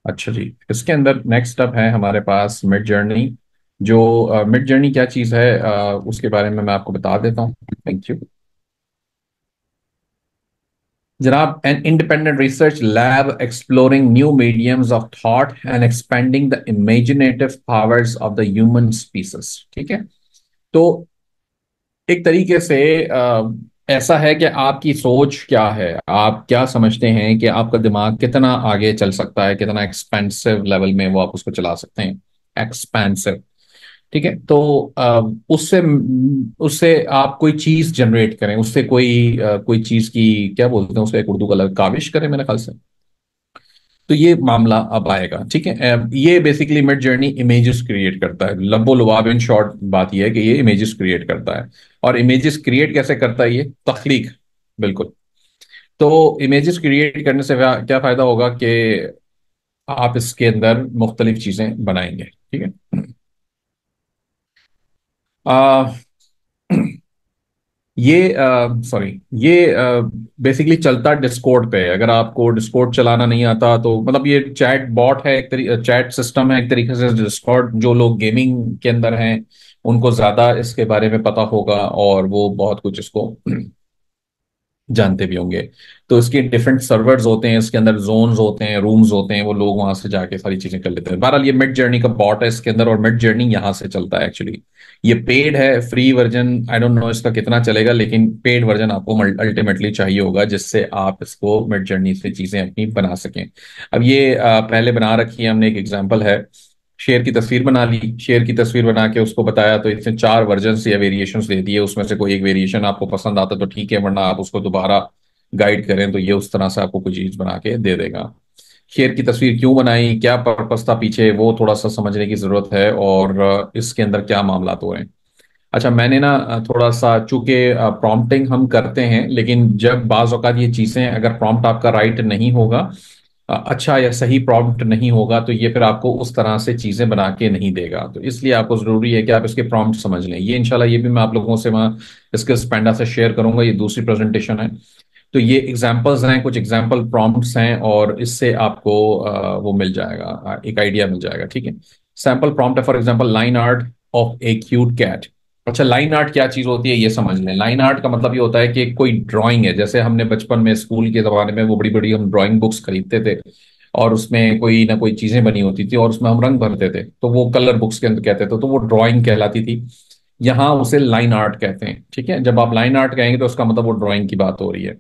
अच्छा जी, इसके अंदर नेक्स्ट अप है हमारे पास मिड जर्नी। जो मिड जर्नी क्या चीज़ है, उसके बारे में मैं आपको बता देता हूँ। थैंक यू जनाब। An independent research lab exploring new mediums of thought and expanding the imaginative powers of the human species. ठीक है। तो एक तरीके से ऐसा है कि आपकी सोच क्या है, आप क्या समझते हैं कि आपका दिमाग कितना आगे चल सकता है, कितना एक्सपेंसिव लेवल में वो आप उसको चला सकते हैं। एक्सपेंसिव। ठीक है। तो उससे उससे आप कोई चीज जनरेट करें, उससे कोई चीज की क्या बोलते हैं उसका एक उर्दू का काविश करें मेरे ख्याल से। तो ये मामला अब आएगा। ठीक है। ये basically mid journey images create करता है, लब्बो लुबाब। इन शॉर्ट बात ये है कि ये इमेजेस क्रिएट करता है। और इमेजेस क्रिएट कैसे करता है? ये तख्लीक। बिल्कुल। तो इमेजेस क्रिएट करने से क्या फायदा होगा कि आप इसके अंदर मुख्तलिफ चीजें बनाएंगे। ठीक है। आ, ये सॉरी, ये बेसिकली चलता डिस्कॉर्ड पे है। अगर आपको डिस्कॉर्ड चलाना नहीं आता तो मतलब ये चैट बॉट है, चैट सिस्टम है एक तरीके से डिस्कॉर्ड। जो लोग गेमिंग के अंदर हैं उनको ज्यादा इसके बारे में पता होगा और वो बहुत कुछ इसको जानते भी होंगे। तो इसके डिफरेंट सर्वर्स होते हैं, इसके अंदर जोन्स होते हैं, रूम्स होते हैं, वो लोग वहां से जाके सारी चीजें कर लेते हैं। बहरहाल ये मिड जर्नी का बॉट है इसके अंदर, और मिड जर्नी यहाँ से चलता है एक्चुअली। ये पेड है, free version I don't know इसका कितना चलेगा, लेकिन पेड वर्जन आपको अल्टीमेटली चाहिए होगा जिससे आप इसको मिड जर्नी से चीजें अपनी बना सकें। अब ये पहले बना रखी है हमने, एक एग्जाम्पल है। शेर की तस्वीर बना ली, शेर की तस्वीर बना के उसको बताया तो इसने चार वर्जन या वेरिएशंस दे दिए। उसमें से कोई एक वेरिएशन आपको पसंद आता तो ठीक है, वरना आप उसको दोबारा गाइड करें तो ये उस तरह से आपको कुछ चीज बना के दे देगा। शेर की तस्वीर क्यों बनाई, क्या पर्पस था पीछे, वो थोड़ा सा समझने की जरूरत है, और इसके अंदर क्या मामला हो रहे हैं। अच्छा, मैंने ना थोड़ा सा, चूंकि प्रॉम्प्टिंग हम करते हैं, लेकिन जब बाज औकात ये चीजें, अगर प्रॉम्प्ट आपका राइट नहीं होगा, अच्छा या सही प्रॉम्प्ट नहीं होगा, तो ये फिर आपको उस तरह से चीजें बना के नहीं देगा। तो इसलिए आपको जरूरी है कि आप इसके प्रॉम्प्ट समझ लें। ये इंशाल्लाह ये भी मैं आप लोगों से वहाँ इसके स्पेंडा से शेयर करूंगा। ये दूसरी प्रेजेंटेशन है। तो ये एग्जाम्पल्स हैं, कुछ एग्जाम्पल प्रॉम्प्ट्स हैं, और इससे आपको वो मिल जाएगा, एक आइडिया मिल जाएगा। ठीक है। सैम्पल प्रॉम्प्ट है, for example line art of a cute cat. अच्छा, लाइन आर्ट क्या चीज होती है ये समझ लें। लाइन आर्ट का मतलब ये होता है कि कोई ड्राइंग है, जैसे हमने बचपन में स्कूल के जमाने में वो बड़ी बड़ी हम ड्राइंग बुक्स खरीदते थे, और उसमें कोई ना कोई चीजें बनी होती थी और उसमें हम रंग भरते थे, तो वो कलर बुक्स के अंदर कहते थे, तो वो ड्राइंग कहलाती थी। यहाँ उसे लाइन आर्ट कहते हैं। ठीक है। जब आप लाइन आर्ट कहेंगे तो उसका मतलब वो ड्राइंग की बात हो रही है।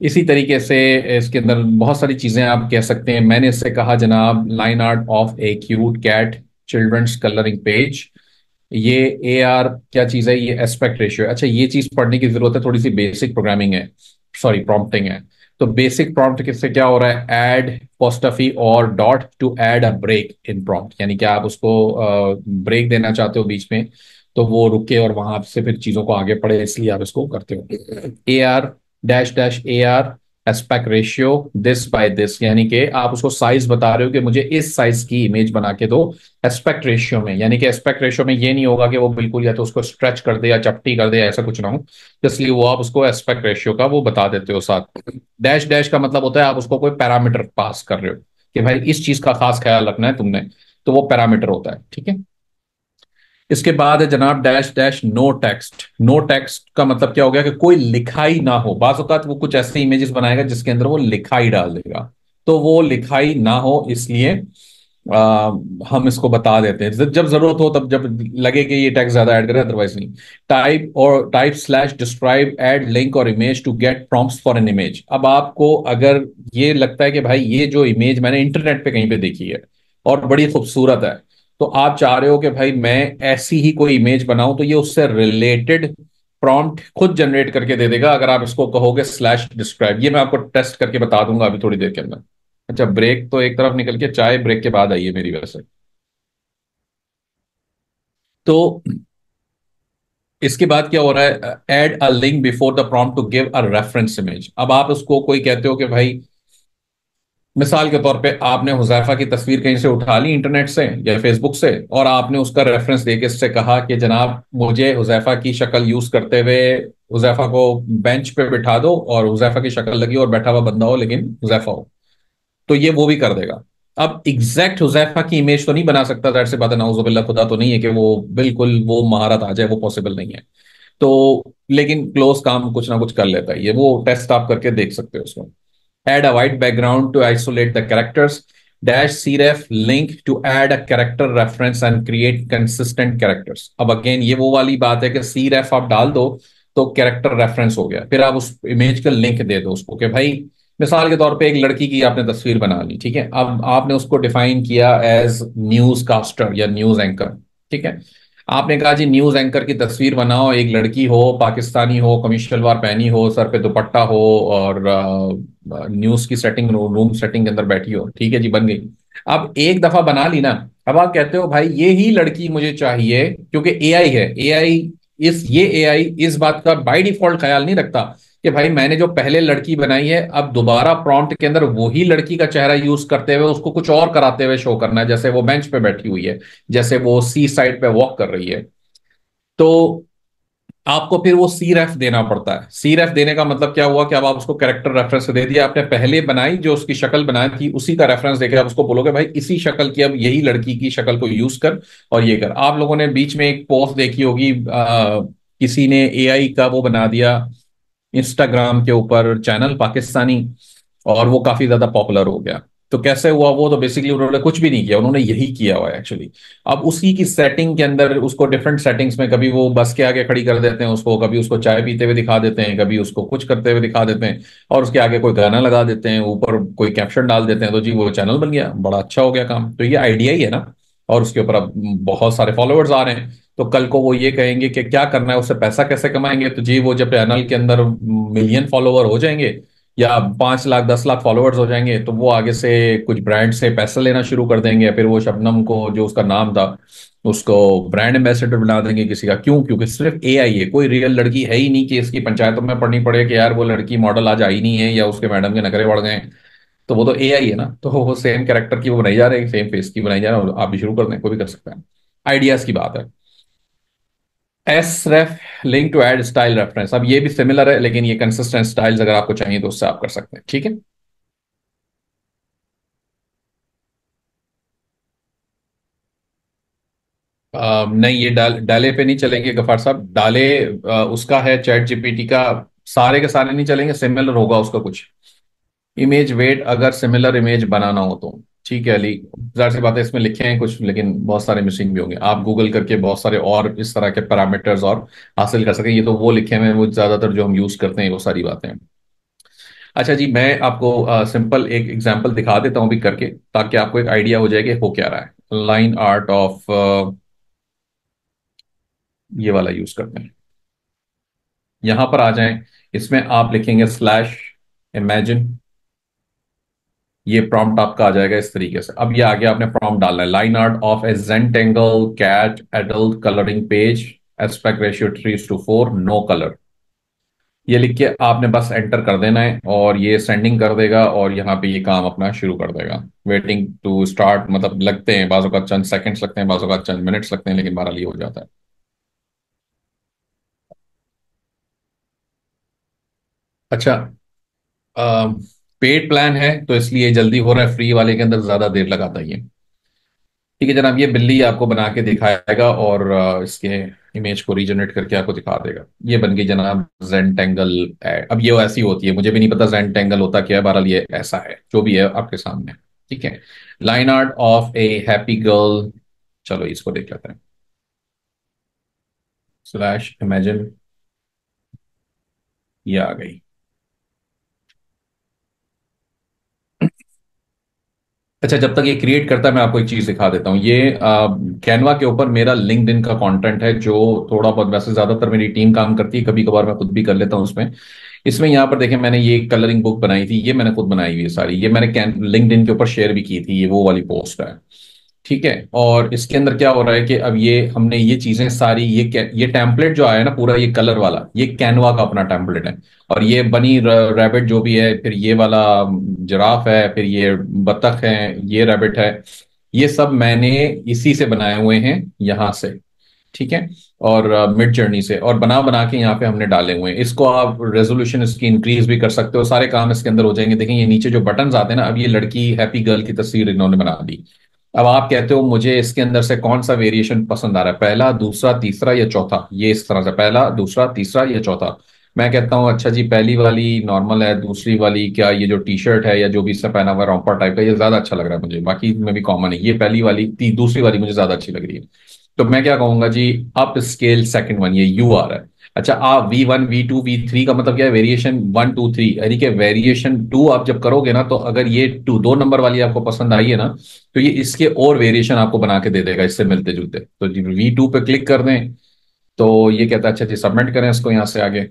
इसी तरीके से इसके अंदर बहुत सारी चीजें आप कह सकते हैं। मैंने इससे कहा जनाब, line art of a cute cat children's colouring page. ये ए आर क्या चीज है? ये एस्पेक्ट रेशियो। अच्छा, ये चीज पढ़ने की जरूरत है, थोड़ी सी बेसिक प्रोग्रामिंग है, सॉरी प्रॉम्प्टिंग है। तो बेसिक प्रॉम्प्ट किससे क्या हो रहा है? ऐड पोस्टफी और dot to add a break in prompt, यानी कि आप उसको ब्रेक देना चाहते हो बीच में, तो वो रुके और वहां से फिर चीजों को आगे बढ़े, इसलिए आप इसको करते हो। A R dash dash A R aspect ratio this by this, यानी कि आप उसको साइज बता रहे हो कि मुझे इस साइज की इमेज बना के दो एस्पेक्ट रेशियो में। यानी कि एस्पेक्ट रेशियो में ये नहीं होगा कि वो बिल्कुल या तो उसको स्ट्रेच कर दे या चपटी कर दे, ऐसा कुछ ना हो। इसलिए वो आप उसको एस्पेक्ट रेशियो का वो बता देते हो साथ। डैश डैश का मतलब होता है आप उसको कोई पैरामीटर पास कर रहे हो कि भाई इस चीज का खास ख्याल रखना है तुमने, तो वो पैरामीटर होता है। ठीक है। इसके बाद है जनाब dash dash no text. No text का मतलब क्या हो गया कि कोई लिखाई ना हो। बाज़ औक़ात वो कुछ ऐसे इमेजेस बनाएगा जिसके अंदर वो लिखाई डाल देगा, तो वो लिखाई ना हो, इसलिए आ, हम इसको बता देते हैं जब जरूरत हो, तब जब लगे कि ये टेक्स्ट ज्यादा ऐड करें, अदरवाइज नहीं। Type slash describe add link और image to get prompts for an image. अब आपको अगर ये लगता है कि भाई ये जो इमेज मैंने इंटरनेट पे कहीं पे देखी है और बड़ी खूबसूरत है, तो आप चाह रहे हो कि भाई मैं ऐसी ही कोई इमेज बनाऊं, तो ये उससे रिलेटेड प्रॉम्प्ट खुद जनरेट करके दे देगा अगर आप इसको कहोगे स्लैश डिस्क्राइब। ये मैं आपको टेस्ट करके बता दूंगा अभी थोड़ी देर के अंदर। अच्छा, ब्रेक तो एक तरफ निकल के चाय ब्रेक के बाद आई है मेरी वजह से। तो इसके बाद क्या हो रहा है? Add a link before the prompt to give a reference image. अब आप उसको कोई कहते हो कि भाई, मिसाल के तौर पे आपने हुजैफा की तस्वीर कहीं से उठा ली इंटरनेट से या फेसबुक से, और आपने उसका रेफरेंस देके इससे कहा कि जनाब मुझे हुजैफा की शक्ल यूज करते हुए हुजैफा को बेंच पे बिठा दो, और हुजैफा की शक्ल लगी और बैठा हुआ बंदा हो लेकिन हुजैफा हो, तो ये वो भी कर देगा। अब एग्जैक्ट हुजैफा की इमेज तो नहीं बना सकता, जाहिर सी बात है, नाउजुबिल्लाह, खुदा तो नहीं है कि वो बिल्कुल वो महारत आ जाए, वो पॉसिबल नहीं है। तो लेकिन क्लोज काम कुछ ना कुछ कर लेता है ये, वो टेस्ट आप करके देख सकते हो उसको। Add a white background to isolate the characters. Dash cref link to add a character reference and create consistent characters. अब अगेन ये वो वाली बात है कि cref आप डाल दो तो कैरेक्टर रेफरेंस हो गया, फिर आप उस इमेज का लिंक दे दो उसको कि भाई, मिसाल के तौर पे एक लड़की की आपने तस्वीर बना ली, ठीक है, अब आपने उसको डिफाइन किया एज न्यूज कास्टर या न्यूज एंकर, ठीक है। आपने कहा जी न्यूज एंकर की तस्वीर बनाओ, एक लड़की हो, पाकिस्तानी हो, कमीज शलवार पहनी हो, सर पे दुपट्टा हो, और न्यूज की सेटिंग, रूम सेटिंग के अंदर बैठी हो, ठीक है जी, बन गई। अब एक दफा बना ली ना, अब आप कहते हो भाई ये ही लड़की मुझे चाहिए, क्योंकि एआई है, एआई ये एआई इस बात का बाय डिफॉल्ट ख्याल नहीं रखता कि भाई मैंने जो पहले लड़की बनाई है, अब दोबारा प्रॉम्प्ट के अंदर वही लड़की का चेहरा यूज करते हुए उसको कुछ और कराते हुए शो करना है, जैसे वो बेंच पे बैठी हुई है, जैसे वो सी साइड पे वॉक कर रही है। तो आपको फिर वो सी रेफ देना पड़ता है। सी रेफ देने का मतलब क्या हुआ कि अब आप उसको कैरेक्टर रेफरेंस दे दिया, आपने पहले बनाई जो उसकी शक्ल बनाई थी उसी का रेफरेंस देकर आप उसको बोलोगे भाई इसी शक्ल की, अब यही लड़की की शक्ल को यूज कर और ये कर। आप लोगों ने बीच में एक पोस्ट देखी होगी, किसी ने एआई का वो बना दिया इंस्टाग्राम के ऊपर, चैनल पाकिस्तानी, और वो काफी ज्यादा पॉपुलर हो गया। तो कैसे हुआ वो, तो बेसिकली उन्होंने कुछ भी नहीं किया, उन्होंने यही किया हुआ है एक्चुअली। अब उसी की सेटिंग के अंदर उसको डिफरेंट सेटिंग्स में, कभी वो बस के आगे खड़ी कर देते हैं उसको, कभी उसको चाय पीते हुए दिखा देते हैं, कभी उसको कुछ करते हुए दिखा देते हैं, और उसके आगे कोई गाना लगा देते हैं, ऊपर कोई कैप्शन डाल देते हैं, तो जी वो चैनल बन गया, बड़ा अच्छा हो गया काम। तो ये आइडिया ही है ना, और उसके ऊपर अब बहुत सारे फॉलोअर्स आ रहे हैं। तो कल को वो ये कहेंगे कि क्या करना है, उससे पैसा कैसे कमाएंगे, तो जी वो जब चैनल के अंदर मिलियन फॉलोवर हो जाएंगे या 5 लाख 10 लाख फॉलोअर्स हो जाएंगे, तो वो आगे से कुछ ब्रांड से पैसा लेना शुरू कर देंगे, फिर वो शबनम को, जो उसका नाम था, उसको ब्रांड एम्बेसडर बना देंगे किसी का। क्यों? क्योंकि सिर्फ एआई है, कोई रियल लड़की है ही नहीं कि इसकी पंचायतों में पढ़नी पड़े कि यार वो लड़की मॉडल आज आई नहीं है या उसके मैडम के नखरे बढ़ गए हैं। तो वो तो एआई है ना, तो वो सेम कैरेक्टर की वो बनाई जा रही है, सेम फेस की बनाई जा रही है, और आप भी शुरू कर दें, कोई भी कर सकता है। आइडियाज की बात है। As ref link to add style reference, अब ये भी सिमिलर है, लेकिन ये कंसिस्टेंट स्टाइल्स अगर आपको चाहिए तो उससे आप कर सकते हैं, ठीक है। नहीं, ये डाले पे नहीं चलेंगे गफार साहब, डाले उसका है चैट जीपीटी का, सारे के सारे नहीं चलेंगे, सिमिलर होगा उसका कुछ। इमेज वेट, अगर सिमिलर इमेज बनाना हो तो ठीक है अली, जाहिर सी बात है इसमें लिखे हैं कुछ, लेकिन बहुत सारे मिसिंग भी होंगे, आप गूगल करके बहुत सारे और इस तरह के पैरामीटर्स और हासिल कर सकें, ये तो वो लिखे हुए हैं वो ज्यादातर जो हम यूज करते हैं वो सारी बातें हैं। अच्छा जी, मैं आपको सिंपल एक एग्जांपल दिखा देता हूँ भी करके, ताकि आपको एक आइडिया हो जाए कि हो क्या रहा है। लाइन आर्ट ऑफ, ये वाला यूज करते हैं, यहां पर आ जाएं, इसमें आप लिखेंगे स्लैश इमेजिन, ये प्रॉम्प्ट आपका आ जाएगा इस तरीके से। अब ये आगे आपने प्रॉम्प्ट डालना है, line art of a zentangle cat adult colouring page, aspect ratio 3:4, no colour, ये लिख के आपने बस एंटर कर देना है, और ये सेंडिंग कर देगा, और यहाँ पे ये काम अपना शुरू कर देगा। वेटिंग टू स्टार्ट, मतलब लगते हैं बाजू का चंद सेकंड्स लगते हैं, बाजू का चंद मिनट्स लगते हैं, लेकिन बहरहाल ये हो जाता है। अच्छा, पेड प्लान है तो इसलिए जल्दी हो रहा है, फ्री वाले के अंदर ज्यादा देर लगाता है ये। ठीक है जनाब, ये बिल्ली आपको बना के दिखाएगा, और इसके इमेज को रीजनरेट करके आपको दिखा देगा। ये बन गई जनाब जेंटेंगल एड। अब ये ऐसी होती है, मुझे भी नहीं पता जेंटेंगल होता क्या है, बहरहाल ये ऐसा है जो भी है आपके सामने। ठीक है, line art of A happy girl, चलो इसको देख लेते हैं, स्लैश इमेजिन, ये आ गई। अच्छा, जब तक ये क्रिएट करता है मैं आपको एक चीज दिखा देता हूँ। ये कैनवा के ऊपर मेरा लिंक्डइन का कंटेंट है, जो थोड़ा बहुत, वैसे ज्यादातर मेरी टीम काम करती है, कभी कभार मैं खुद भी कर लेता हूँ उसमें। इसमें यहाँ पर देखें, मैंने ये कलरिंग बुक बनाई थी, ये मैंने खुद बनाई हुई है सारी, ये मैंने लिंक्डइन के ऊपर शेयर भी की थी, ये वो वाली पोस्ट है। ठीक है, और इसके अंदर क्या हो रहा है कि अब ये हमने ये चीजें सारी, ये टेम्पलेट जो आया है ना पूरा, ये कलर वाला, ये कैनवा का अपना टेम्पलेट है। और ये बनी रैबिट जो भी है, फिर ये वाला जिराफ है, फिर ये बतख है, ये रैबिट है, ये सब मैंने इसी से बनाए हुए हैं यहाँ से। ठीक है। और मिड जर्नी से और बना बना के यहाँ पे हमने डाले हुए हैं। इसको आप रेजोल्यूशन इसकी इंक्रीज भी कर सकते हो, सारे काम इसके अंदर हो जाएंगे। देखें ये नीचे जो बटन्स आते हैं ना, अब ये लड़की हैप्पी गर्ल की तस्वीर इन्होंने बना दी। अब आप कहते हो मुझे इसके अंदर से कौन सा वेरिएशन पसंद आ रहा है, पहला, दूसरा, तीसरा या चौथा, ये इस तरह से पहला, दूसरा, तीसरा या चौथा। मैं कहता हूँ अच्छा जी, पहली वाली नॉर्मल है, दूसरी वाली क्या ये जो टी शर्ट है या जो भी इससे पहना हुआ रॉम्पर टाइप का, ये ज्यादा अच्छा लग रहा है मुझे, बाकी में भी कॉमन है, ये पहली वाली दूसरी वाली मुझे ज्यादा अच्छी लग रही है। तो मैं क्या कहूंगा जी, अप स्केल सेकंड वन, ये यू आ रहा है। अच्छा, आप V1 V2 V3 का मतलब क्या है, वेरिएशन 1 2 3, यानी कि वेरिएशन 2 आप जब करोगे ना, तो अगर ये 2 नंबर वाली आपको पसंद आई है ना, तो ये इसके और वेरिएशन आपको बना के दे देगा इससे मिलते जुलते। तो जी V2 पे क्लिक कर दें, तो ये कहता है अच्छा जी सबमिट करें इसको यहां से आगे।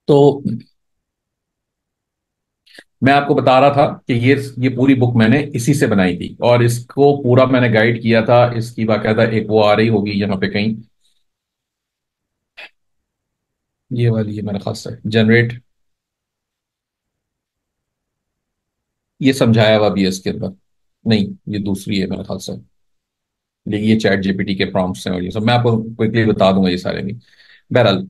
तो मैं आपको बता रहा था कि ये पूरी बुक मैंने इसी से बनाई थी, और इसको पूरा मैंने गाइड किया था। इसकी बाकायदा एक वो आ रही होगी यहाँ पे कहीं, ये वाली है मेरे ख्याल से जनरेट, ये समझाया हुआ भी है इसके अंदर। नहीं, ये दूसरी है मेरे ख्याल से, लेकिन ये चैट जीपीटी के प्रॉम्प्ट्स हैं और ये सब मैं आपको क्विकली बता दूंगा ये सारे भी। बहरहाल,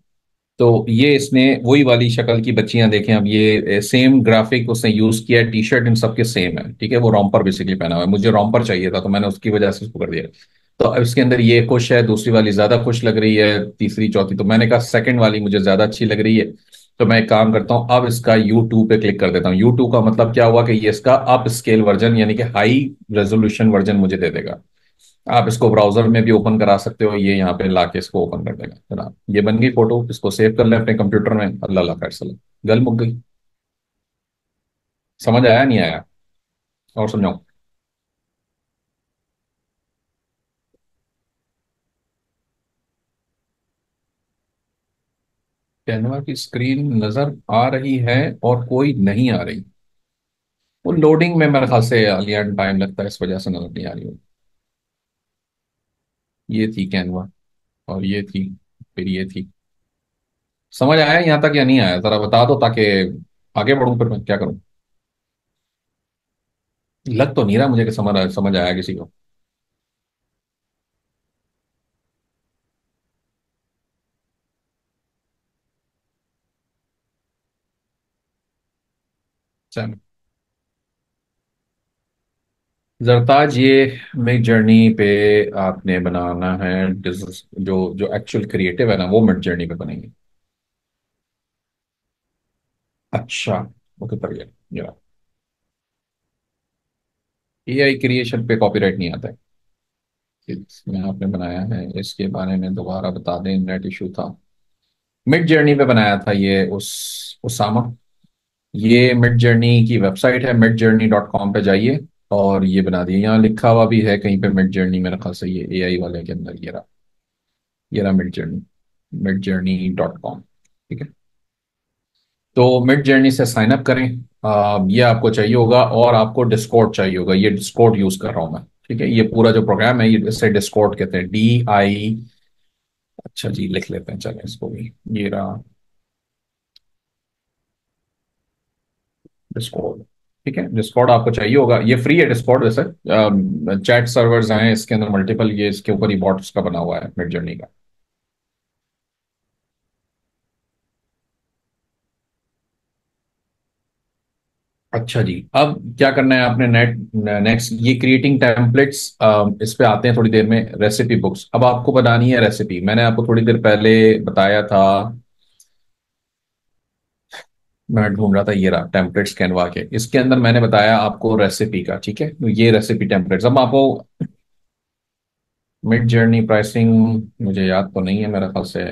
तो ये इसने वही वाली शक्ल की बच्चियां देखें, अब ये सेम ग्राफिक उसने यूज किया है, टी शर्ट इन सबके सेम है, ठीक है। वो रॉम्पर बेसिकली पहना हुआ है, मुझे रॉम्पर चाहिए था तो मैंने उसकी वजह से उसको कर दिया। तो अब इसके अंदर ये खुश है, दूसरी वाली ज्यादा खुश लग रही है, तीसरी चौथी, तो मैंने कहा सेकंड वाली मुझे ज्यादा अच्छी लग रही है। तो मैं एक काम करता हूँ, अब इसका U2 पे क्लिक कर देता हूँ। U2 का मतलब क्या हुआ कि ये इसका अप स्केल वर्जन यानी कि हाई रेजोल्यूशन वर्जन मुझे दे देगा। आप इसको ब्राउजर में भी ओपन करा सकते हो, ये यहाँ पे लाके इसको ओपन कर देगा जनाब। ये बन गई फोटो, इसको सेव कर लें अपने कंप्यूटर में, अल्लाह अल्लाह खैर सलाम, गल मुक गई। समझ आया नहीं आया, और समझाऊं? कैनवा की स्क्रीन नजर आ रही है और कोई नहीं आ रही, वो लोडिंग में मेरे ख्याल से अलियन टाइम लगता है, इस वजह से नजर नहीं आ रही हो। ये थी कैनवा, और ये थी, फिर ये थी। समझ आया यहाँ तक या नहीं आया, जरा बता दो ताकि आगे बढ़ूं, फिर मैं क्या करूं। लग तो नहीं रहा मुझे कि समझ आया किसी को। जरताज, ये मिड जर्नी पे आपने बनाना है। जो जो एक्चुअल क्रिएटिव है ना, वो मिड जर्नी पे बनेंगे। अच्छा, ओके कर लिया। एआई क्रिएशन पे कॉपीराइट नहीं आता है। इसमें आपने बनाया है, इसके बारे में दोबारा बता दें, नेट इशू था। मिड जर्नी पे बनाया था ये उस उसामा। ये मिड जर्नी की वेबसाइट है, midjourney.com पे जाइए, और ये बना दिए। यहाँ लिखा हुआ भी है कहीं पे मिड जर्नी, मेरे ख्याल से ये एआई वाले के अंदर ये रहा midjourney.com। ठीक है। तो मिड जर्नी से साइन अप करें। ये आपको चाहिए होगा, और आपको डिस्कॉर्ड चाहिए होगा, ये डिस्कॉर्ड यूज कर रहा हूं मैं। ठीक है, ये पूरा जो प्रोग्राम है ये इसे डिस्कॉर्ड कहते हैं, DI। अच्छा जी, लिख लेते हैं चलें इसको भी, ये रहा डिस्कॉर्ड। ठीक है, डिस्कॉर्ड आपको चाहिए होगा, ये फ्री है डिस्कॉर्ड वैसे। चैट सर्वर्स हैं इसके अंदर मल्टीपल, ये इसके ऊपर ही बॉट्स का बना हुआ है मिड जर्नी का। अच्छा जी, अब क्या करना है आपने, नेक्स्ट ये क्रिएटिंग टेम्पलेट्स, इस पे आते हैं थोड़ी देर में। रेसिपी बुक्स, अब आपको बनानी है रेसिपी, मैंने आपको थोड़ी देर पहले बताया था। मैं ढूंढ रहा था, ये रहा टेम्पलेट्स कैनवा के, इसके अंदर मैंने बताया आपको रेसिपी का। ठीक है, तो ये रेसिपी टेम्पलेट्स अब आपको। मिड जर्नी प्राइसिंग मुझे याद तो नहीं है, मेरे ख्याल से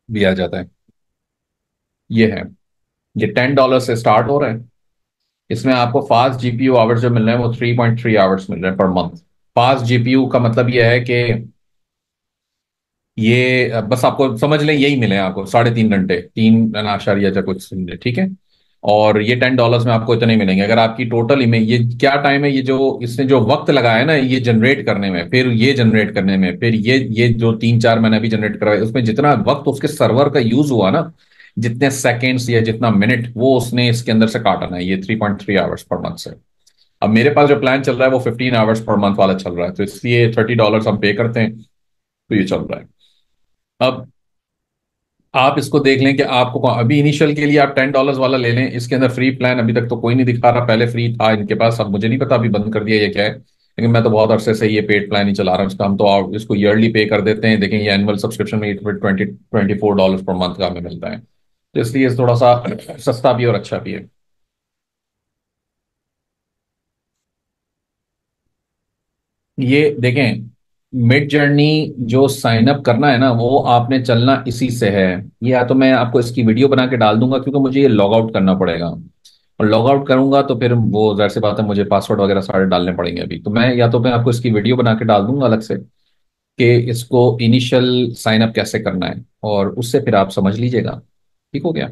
भी आ जाता है। ये है, ये $10 से स्टार्ट हो रहा है। इसमें आपको फास्ट जीपीयू आवर्स जो मिल रहे हैं वो 3.3 आवर्स मिल रहे हैं पर मंथ। फास्ट जीपीयू का मतलब ये है कि ये बस आपको समझ लें यही मिले हैं आपको, 3.5 घंटे, 3 आशारिया या कुछ घंटे, ठीक है। और ये $10 में आपको इतने मिलेंगे। अगर आपकी टोटल इमेज, ये क्या टाइम है, ये जो इसने जो वक्त लगाया है ना ये जनरेट करने में, फिर ये जनरेट करने में, फिर ये जो 3-4 महीने अभी जनरेट करवाए, उसमें जितना वक्त उसके सर्वर का यूज हुआ ना, जितने सेकेंड्स या जितना मिनट, वो उसने इसके अंदर से काटना है, ये 3.3 आवर्स पर मंथ से। अब मेरे पास जो प्लान चल रहा है वो 15 आवर्स पर मंथ वाला चल रहा है, तो इसलिए $30 हम पे करते हैं, तो ये चल रहा है। अब आप इसको देख लें कि आपको अभी इनिशियल के लिए आप $10 वाला ले लें, इसके अंदर फ्री प्लान अभी तक तो कोई नहीं दिखा रहा, पहले फ्री था इनके पास, अब मुझे नहीं पता अभी बंद कर दिया ये क्या है, लेकिन मैं तो बहुत अरसे से ये पेड प्लान ही चला रहा हूँ इसका। हम तो इसको ईयरली पे कर देते हैं, देखें ये एनुअल सब्सक्रिप्शन में $24 पर मंथ का हमें मिलता है, तो इसलिए थोड़ा सा सस्ता भी और अच्छा भी है। ये देखें, मिड जर्नी जो साइन अप करना है ना, वो आपने चलना इसी से है। ये या तो मैं आपको इसकी वीडियो बना के डाल दूंगा, क्योंकि मुझे ये लॉग आउट करना पड़ेगा, और लॉग आउट करूंगा तो फिर वो जाहिर सी बात है मुझे पासवर्ड वगैरह सारे डालने पड़ेंगे अभी, तो मैं या तो मैं आपको इसकी वीडियो बना के डाल दूंगा अलग से, कि इसको इनिशियल साइन अप कैसे करना है, और उससे फिर आप समझ लीजिएगा। ठीक हो गया।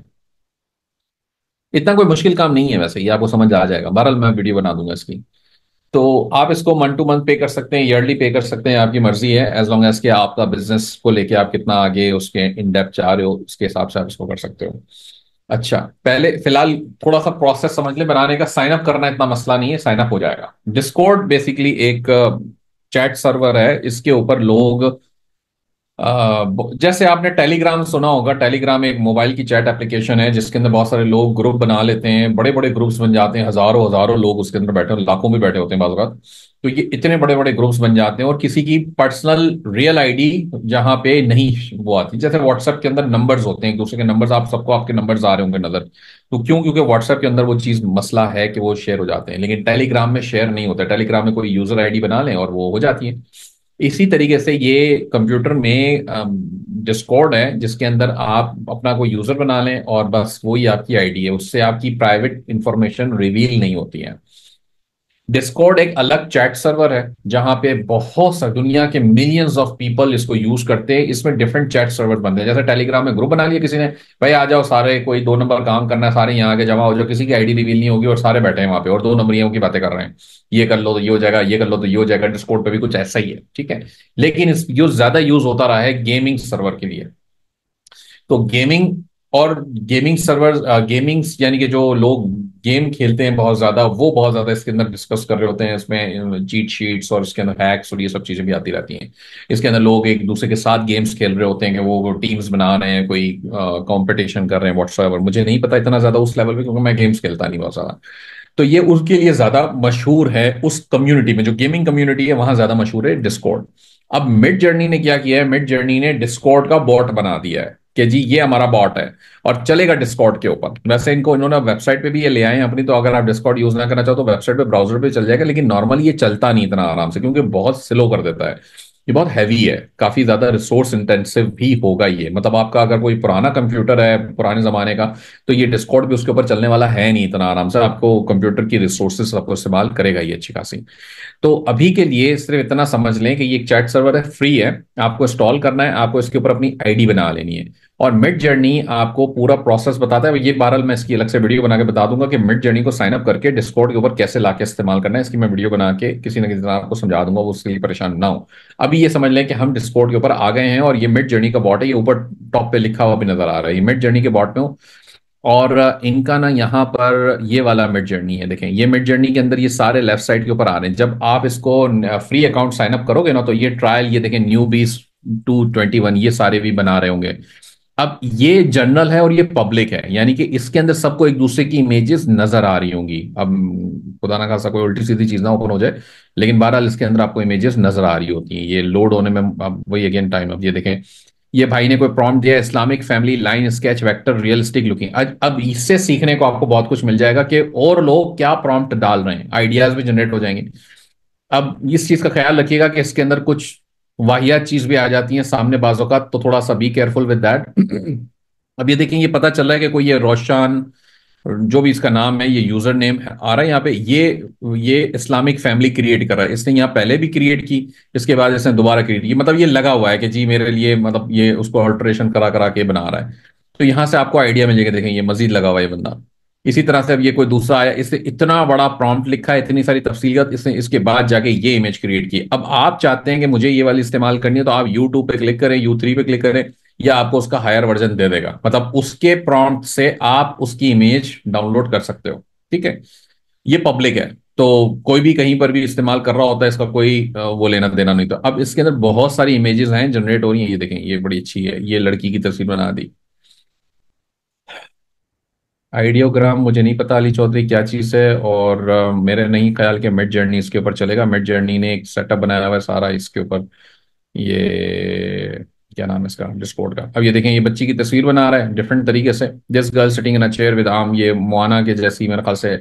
इतना कोई मुश्किल काम नहीं है वैसे, ये आपको समझ आ जाएगा, बहरहाल मैं वीडियो बना दूंगा इसकी। तो आप इसको मंथ टू मंथ पे कर सकते हैं, ईयरली पे कर सकते हैं, आपकी मर्जी है, एज लॉन्ग एज कि आपका बिजनेस को लेके आप कितना आगे उसके इन डेप्थ चाह रहे हो, उसके हिसाब से आप इसको कर सकते हो। अच्छा, पहले फिलहाल थोड़ा सा प्रोसेस समझ ले बनाने का। साइन अप करना इतना मसला नहीं है, साइन अप हो जाएगा। डिस्कॉर्ड बेसिकली एक चैट सर्वर है, इसके ऊपर लोग जैसे आपने टेलीग्राम सुना होगा, टेलीग्राम एक मोबाइल की चैट एप्लीकेशन है, जिसके अंदर बहुत सारे लोग ग्रुप बना लेते हैं, बड़े बड़े ग्रुप्स बन जाते हैं, हजारों हजारों लोग उसके अंदर बैठे, लाखों भी बैठे होते हैं बाज़ औक़ात। तो ये इतने बड़े बड़े ग्रुप्स बन जाते हैं, और किसी की पर्सनल रियल आईडी जहां पे नहीं वो आती, जैसे व्हाट्सएप के अंदर नंबर्स होते हैं, एक दूसरे के नंबर्स, आप सबको आपके नंबर्स आ रहे होंगे नजर, तो क्यों? क्योंकि व्हाट्सएप के अंदर वो चीज मसला है कि वो शेयर हो जाते हैं, लेकिन टेलीग्राम में शेयर नहीं होता। टेलीग्राम में कोई यूजर आईडी बना लें और वो हो जाती है। इसी तरीके से ये कंप्यूटर में डिस्कॉर्ड है, जिसके अंदर आप अपना कोई यूजर बना लें और बस वही आपकी आईडी है, उससे आपकी प्राइवेट इंफॉर्मेशन रिवील नहीं होती है। डिस्कॉर्ड एक अलग चैट सर्वर है, जहां पे बहुत सा दुनिया के मिलियंस ऑफ पीपल इसको यूज करते हैं। इसमें डिफरेंट चैट सर्वर बनते हैं, जैसे टेलीग्राम में ग्रुप बना लिया किसी ने, भाई आ जाओ सारे, कोई 2 नंबर काम करना है, सारे यहाँ आके जमा हो जाओ, किसी की आईडी रिवील नहीं होगी और सारे बैठे हैं वहां पे और 2 नंबरियों की बातें कर रहे हैं, ये कर लो तो ये हो जाएगा, ये कर लो तो ये हो जाएगा। डिस्कॉर्ड पे भी कुछ ऐसा ही है, ठीक है। लेकिन इस यूज ज्यादा यूज होता रहा है गेमिंग सर्वर के लिए। तो गेमिंग और गेमिंग सर्वर, गेमिंग्स यानी कि जो लोग गेम खेलते हैं बहुत ज्यादा, वो बहुत ज्यादा इसके अंदर डिस्कस कर रहे होते हैं, इसमें चीट शीट्स और इसके अंदर हैक्स और ये सब चीजें भी आती रहती हैं। इसके अंदर लोग एक दूसरे के साथ गेम्स खेल रहे होते हैं, कि वो टीम्स बना रहे हैं, कोई कंपटीशन कर रहे हैं व्हाट्सएवर, मुझे नहीं पता इतना ज्यादा उस लेवल पे, क्योंकि मैं गेम्स खेलता नहीं बहुत ज्यादा। तो ये उसके लिए ज्यादा मशहूर है, उस कम्युनिटी में जो गेमिंग कम्युनिटी है वहां ज्यादा मशहूर है डिस्कॉर्ड। अब मिड जर्नी ने क्या किया है, मिड जर्नी ने डिस्कॉर्ड का बॉट बना दिया है, कि जी ये हमारा बॉट है और चलेगा डिस्कॉर्ड के ऊपर। वैसे इनको इन्होंने वेबसाइट पे भी ये ले आए हैं अपनी, तो अगर आप डिस्कॉर्ड यूज ना करना चाहो तो वेबसाइट पे ब्राउजर पे चल जाएगा, लेकिन नॉर्मली ये चलता नहीं इतना आराम से, क्योंकि बहुत स्लो कर देता है। ये बहुत हैवी है, काफी ज्यादा रिसोर्स इंटेंसिव भी होगा ये, मतलब आपका अगर कोई पुराना कंप्यूटर है पुराने जमाने का, तो ये डिस्कॉर्ड भी उसके ऊपर चलने वाला है नहीं इतना आराम से, आपको कंप्यूटर की रिसोर्सेस आपको इस्तेमाल करेगा ये अच्छी खासी। तो अभी के लिए सिर्फ इतना समझ लें कि ये एक चैट सर्वर है, फ्री है, आपको इंस्टॉल करना है, आपको इसके ऊपर अपनी आईडी बना लेनी है। और मिड जर्नी आपको पूरा प्रोसेस बताता है, ये बहरहाल मैं इसकी अलग से वीडियो बना के बता दूंगा कि मिड जर्नी को साइन अप करके डिस्कॉर्ड के ऊपर कैसे लाके इस्तेमाल करना है, इसकी मैं वीडियो बना के किसी न किसी तरह आपको समझा दूंगा, वो उसके लिए परेशान ना हो। अभी ये समझ लें कि हम डिस्कॉर्ड के ऊपर आ गए हैं, और ये मिड जर्नी का बॉट है, ये ऊपर टॉप पे लिखा हुआ भी नजर आ रहा है, ये मिड जर्नी के बॉट में हूँ। और इनका ना यहाँ पर ये वाला मिड जर्नी है, देखें ये मिड जर्नी के अंदर ये सारे लेफ्ट साइड के ऊपर आ रहे हैं। जब आप इसको फ्री अकाउंट साइन अप करोगे ना, तो ये ट्रायल, ये देखें न्यू बीस 221, ये सारे भी बना रहे होंगे। अब ये जनरल है और ये पब्लिक है, यानी कि इसके अंदर सबको एक दूसरे की इमेजेस नजर आ रही होंगी। अब खुदा ना खासा कोई उल्टी सीधी चीज ना ओपन हो जाए, लेकिन बहरहाल इसके अंदर आपको इमेजेस नजर आ रही होती हैं। ये लोड होने में अब वही अगेन टाइम, अब ये देखें, ये भाई ने कोई प्रॉम्प्ट दिया, Islamic family line sketch vector realistic looking. अब इससे सीखने को आपको बहुत कुछ मिल जाएगा कि और लोग क्या प्रॉम्प्ट डाल रहे हैं, आइडियाज भी जनरेट हो जाएंगे। अब इस चीज का ख्याल रखिएगा कि इसके अंदर कुछ वाहियात चीज भी आ जाती है सामने बाजों का, तो थोड़ा सा बी केयरफुल विद दैट। अब ये देखें, ये पता चल रहा है कि कोई ये रोशन, जो भी इसका नाम है, ये यूजर नेम आ रहा है यहाँ पे, ये इस्लामिक फैमिली क्रिएट कर रहा है, इसने यहाँ पहले भी क्रिएट की, इसके बाद इसने दोबारा क्रिएट की, मतलब ये लगा हुआ है कि जी मेरे लिए, मतलब ये उसको अल्टरेशन करा करा के बना रहा है। तो यहाँ से आपको आइडिया मिल जाएगा, देखें ये मजीद लगा हुआ है ये बंदा, इसी तरह से अब ये कोई दूसरा आया, इसने इतना बड़ा प्रॉम्प्ट लिखा है, इतनी सारी तफसीलियत, इसने इसके बाद जाके ये इमेज क्रिएट की। अब आप चाहते हैं कि मुझे ये वाली इस्तेमाल करनी है, तो आप यूट्यूब पे क्लिक करें, U3 पे क्लिक करें, या आपको उसका हायर वर्जन दे देगा, मतलब उसके प्रॉम्प्ट से आप उसकी इमेज डाउनलोड कर सकते हो। ठीक है, ये पब्लिक है, तो कोई भी कहीं पर भी इस्तेमाल कर रहा होता है, इसका कोई वो लेना देना नहीं। तो अब इसके अंदर बहुत सारी इमेजेस हैं जनरेट हो रही हैं, ये देखें, ये बड़ी अच्छी है, ये लड़की की तस्वीर बना दी। आइडियोग्राम मुझे नहीं पता अली चौधरी क्या चीज़ है, और मेरे नहीं ख्याल कि मिड जर्नी इसके ऊपर चलेगा। मिड जर्नी ने एक सेटअप बनाया हुआ है सारा इसके ऊपर, ये क्या नाम है इसका, डिस्कॉर्ड का। अब ये देखें, ये बच्ची की तस्वीर बना रहा है डिफरेंट तरीके से, this girl sitting in a chair with arm, ये मोआना के जैसी मेरे ख्याल से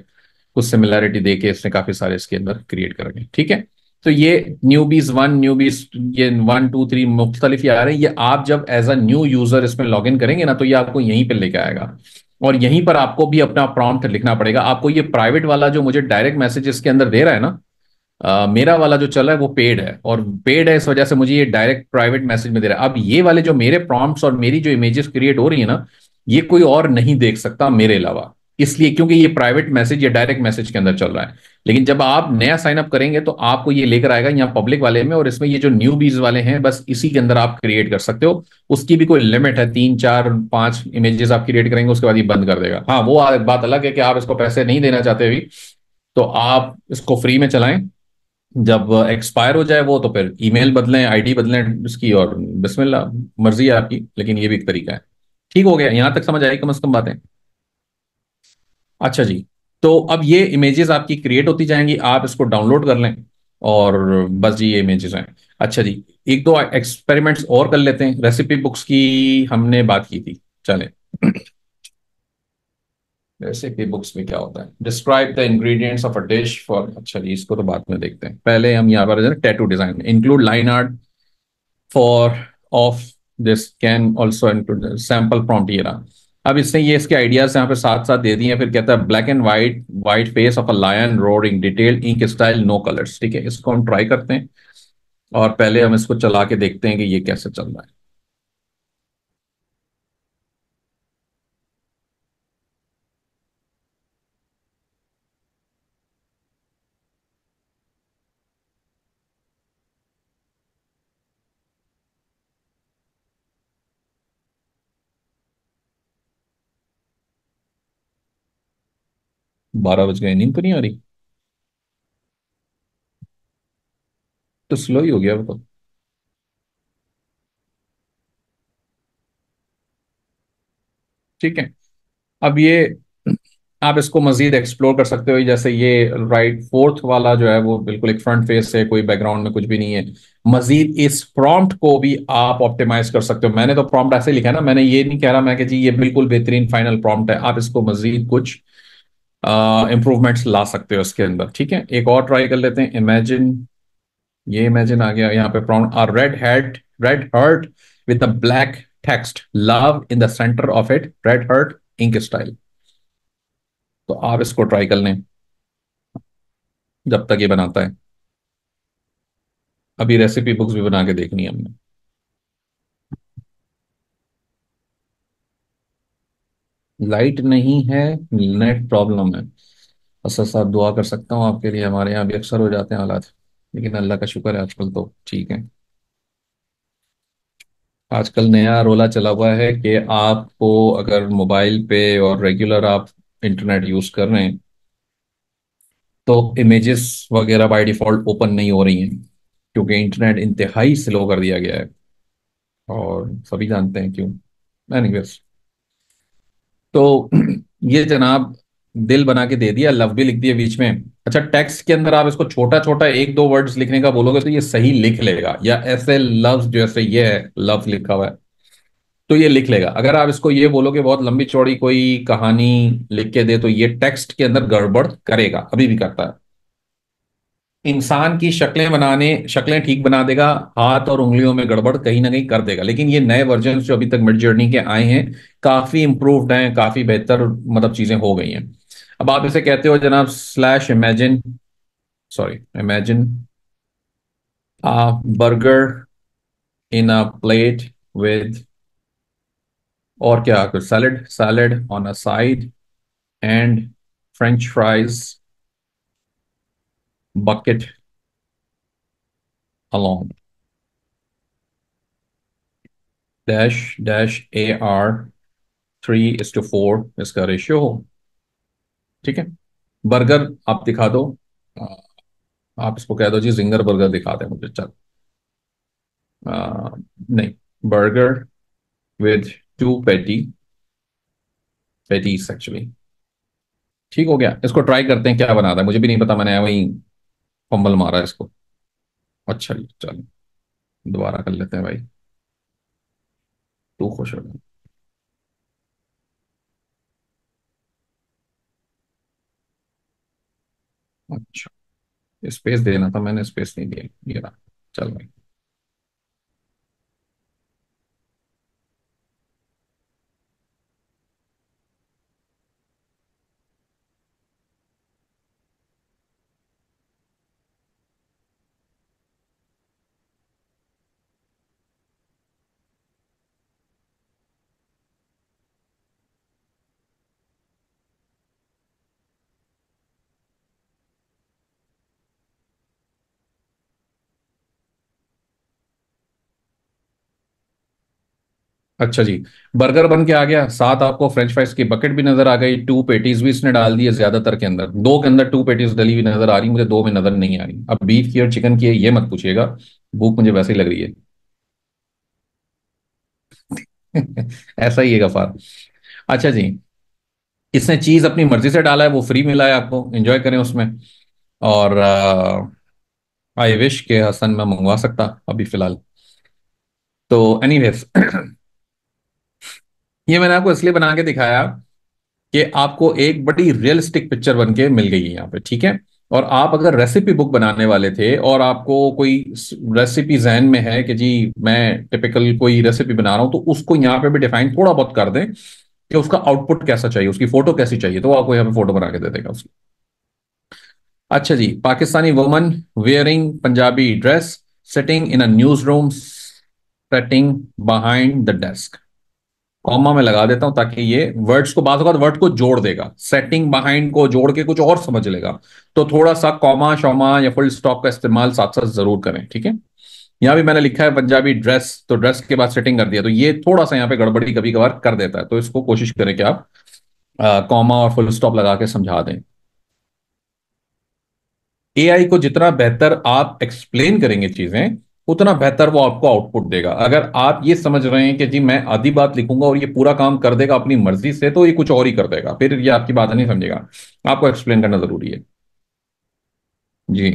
कुछ सिमिलैरिटी दे के इसने काफी सारे इसके अंदर क्रिएट कर रखे। ठीक है, तो ये न्यूबीज 1, न्यूबीज ये 1 2 3 मुख्तलिफ ये आ रहे हैं। ये आप जब एज अ न्यू यूजर इसमें लॉग इन करेंगे ना, तो ये आपको यहीं पे लेके आएगा, और यहीं पर आपको भी अपना प्रॉम्प्ट लिखना पड़ेगा। आपको ये प्राइवेट वाला जो मुझे डायरेक्ट मैसेज इसके अंदर दे रहा है ना, मेरा वाला जो चल रहा है वो पेड है, और पेड है इस वजह से मुझे ये डायरेक्ट प्राइवेट मैसेज में दे रहा है। अब ये वाले जो मेरे प्रॉम्प्ट्स और मेरी जो इमेजेस क्रिएट हो रही है ना, ये कोई और नहीं देख सकता मेरे अलावा, इसलिए क्योंकि ये प्राइवेट मैसेज या डायरेक्ट मैसेज के अंदर चल रहा है। लेकिन जब आप नया साइन अप करेंगे तो आपको ये लेकर आएगा यहाँ पब्लिक वाले में, और इसमें ये जो न्यू बीज वाले हैं बस इसी के अंदर आप क्रिएट कर सकते हो। उसकी भी कोई लिमिट है, 3 4 5 इमेजेस आप क्रिएट करेंगे, उसके बाद ये बंद कर देगा। हाँ, वो बात अलग है कि आप इसको पैसे नहीं देना चाहते भी, तो आप इसको फ्री में चलाएं। जब एक्सपायर हो जाए वो, तो फिर ईमेल बदलें, आईडी बदलें इसकी, और बिस्मिल्लाह, मर्जी है आपकी, लेकिन ये भी एक तरीका है। ठीक हो गया, यहां तक समझ आई कम से कम बातें? अच्छा जी, तो अब ये इमेजेस आपकी क्रिएट होती जाएंगी, आप इसको डाउनलोड कर लें, और बस जी ये इमेजेस हैं। अच्छा जी, एक दो एक्सपेरिमेंट्स और कर लेते हैं। रेसिपी बुक्स की हमने बात की थी, चलें। रेसिपी बुक्स में क्या होता है, describe the ingredients of a dish for, अच्छा जी इसको तो बाद में देखते हैं, पहले हम यहाँ पर tattoo design, include line art for of this, can also include sample prompt, ये रहा। अब इसने ये इसके आइडियाज यहाँ पे साथ साथ दे दिए हैं। फिर कहता है black and white, white face of a lion roaring, detailed ink style, no colours. ठीक है, इसको हम ट्राई करते हैं, और पहले हम इसको चला के देखते हैं कि ये कैसे चल रहा है। 12 बज गए, नींद तो नहीं आ रही? तो स्लो ही हो गया वो तो। ठीक है, अब ये आप इसको मजीद एक्सप्लोर कर सकते हो, जैसे ये राइट फोर्थ वाला जो है वो बिल्कुल एक फ्रंट फेस है, कोई बैकग्राउंड में कुछ भी नहीं है। मजीद इस प्रॉम्प्ट को भी आप ऑप्टिमाइज कर सकते हो। मैंने तो प्रॉम्प्ट ऐसे लिखा है ना, मैंने ये नहीं कह रहा मैं कि जी ये बिल्कुल बेहतरीन फाइनल प्रॉम्प्ट है, आप इसको मजीद कुछ इंप्रूवमेंट्स ला सकते हो इसके अंदर। ठीक है, एक और ट्राई कर लेते हैं, इमेजिन, ये इमेजिन आ गया यहाँ पे prompt, a red heart with a black text, love in the centre of it, red heart, ink style. तो आप इसको ट्राई कर लें जब तक ये बनाता है। अभी रेसिपी बुक्स भी बना के देखनी है हमने। लाइट नहीं है, नेट प्रॉब्लम है। असद साहब दुआ कर सकता हूँ आपके लिए, हमारे यहाँ भी अक्सर हो जाते हैं हालात, लेकिन अल्लाह का शुक्र है आजकल तो ठीक है। आजकल नया रोला चला हुआ है कि आपको अगर मोबाइल पे और रेगुलर आप इंटरनेट यूज कर रहे हैं, तो इमेजेस वगैरह बाय डिफॉल्ट ओपन नहीं हो रही हैं, क्योंकि इंटरनेट इंतहाई स्लो कर दिया गया है, और सभी जानते हैं क्यों। एनीवेज, तो ये जनाब दिल बना के दे दिया, लव भी लिख दिया बीच में। अच्छा, टेक्स्ट के अंदर आप इसको छोटा छोटा एक दो वर्ड्स लिखने का बोलोगे तो ये सही लिख लेगा, या ऐसे लव्स जैसे ये है लव लिखा हुआ है, तो ये लिख लेगा। अगर आप इसको ये बोलोगे बहुत लंबी चौड़ी कोई कहानी लिख के दे, तो ये टेक्स्ट के अंदर गड़बड़ करेगा, अभी भी करता है। इंसान की शक्लें बनाने, शक्लें ठीक बना देगा, हाथ और उंगलियों में गड़बड़ कहीं ना कहीं कर देगा। लेकिन ये नए वर्जन जो अभी तक मिड जर्नी के आए हैं, काफी इंप्रूव्ड हैं, काफी बेहतर मतलब चीजें हो गई हैं। अब आप इसे कहते हो जनाब slash imagine, sorry imagine a burger in a plate with, और क्या कुछ, salad, salad on a side, and French fries bucket along dash dash AR 3:4 इसका रेशियो हो। ठीक है। बर्गर आप दिखा दो। आ, आप इसको कह दो जी जिंगर बर्गर दिखा दे मुझे, चल। नहीं, बर्गर विद 2 पैटीज एक्चुअली। ठीक हो गया, इसको ट्राई करते हैं क्या बना था, मुझे भी नहीं पता, मैंने वही फंबल मारा इसको। अच्छा जी, चलो दोबारा कर लेते हैं भाई। तू खुश हो जा। अच्छा, स्पेस देना था, मैंने स्पेस नहीं दिया, ये रहा। चल भाई। अच्छा जी, बर्गर बन के आ गया, साथ आपको फ्रेंच फ्राइज की बकेट भी नजर आ गई, 2 पैटीज भी इसने डाल दी है, ज्यादातर के अंदर, दो के अंदर 2 पैटीज डली हुई नजर आ रही, मुझे दो में नजर नहीं आ रही। अब बीफ की और चिकन की है, ये मत पूछिएगा, भूख मुझे वैसे ही लग रही है। ऐसा ही है गफार। अच्छा जी, इसने चीज अपनी मर्जी से डाला है, वो फ्री मिला है आपको, एंजॉय करें उसमें। और आई विश के हसन मैं मंगवा सकता अभी फिलहाल। तो एनीवेज, ये मैंने आपको इसलिए बना के दिखाया कि आपको एक बड़ी रियलिस्टिक पिक्चर बन के मिल गई है यहाँ पे, ठीक है। और आप अगर रेसिपी बुक बनाने वाले थे और आपको कोई रेसिपी जहन में है कि जी मैं टिपिकल कोई रेसिपी बना रहा हूं, तो उसको यहाँ पे भी डिफाइन थोड़ा बहुत कर दें कि उसका आउटपुट कैसा चाहिए, उसकी फोटो कैसी चाहिए, तो वो आपको यहाँ पे फोटो बना के दे देगा उसकी। अच्छा जी, Pakistani woman wearing Punjabi dress sitting in a news room setting behind the desk. Comma में लगा देता हूं ताकि ये वर्ड्स को, बात होगा वर्ड को जोड़ देगा, सेटिंग बिहाइंड को जोड़ के कुछ और समझ लेगा। तो थोड़ा सा कॉमा शॉमा या फुल स्टॉप का इस्तेमाल साथ साथ जरूर करें, ठीक है। यहां भी मैंने लिखा है पंजाबी ड्रेस, तो ड्रेस के बाद सेटिंग कर दिया, तो ये थोड़ा सा यहाँ पे गड़बड़ी कभी कभार कर देता है, तो इसको कोशिश करें कि आप कॉमा और फुल स्टॉप लगा के समझा दें। एआई को जितना बेहतर आप एक्सप्लेन करेंगे चीजें, उतना बेहतर वो आपको आउटपुट देगा। अगर आप ये समझ रहे हैं कि जी मैं आधी बात लिखूंगा और ये पूरा काम कर देगा अपनी मर्जी से, तो ये कुछ और ही कर देगा, फिर ये आपकी बात नहीं समझेगा। आपको एक्सप्लेन करना जरूरी है। जी।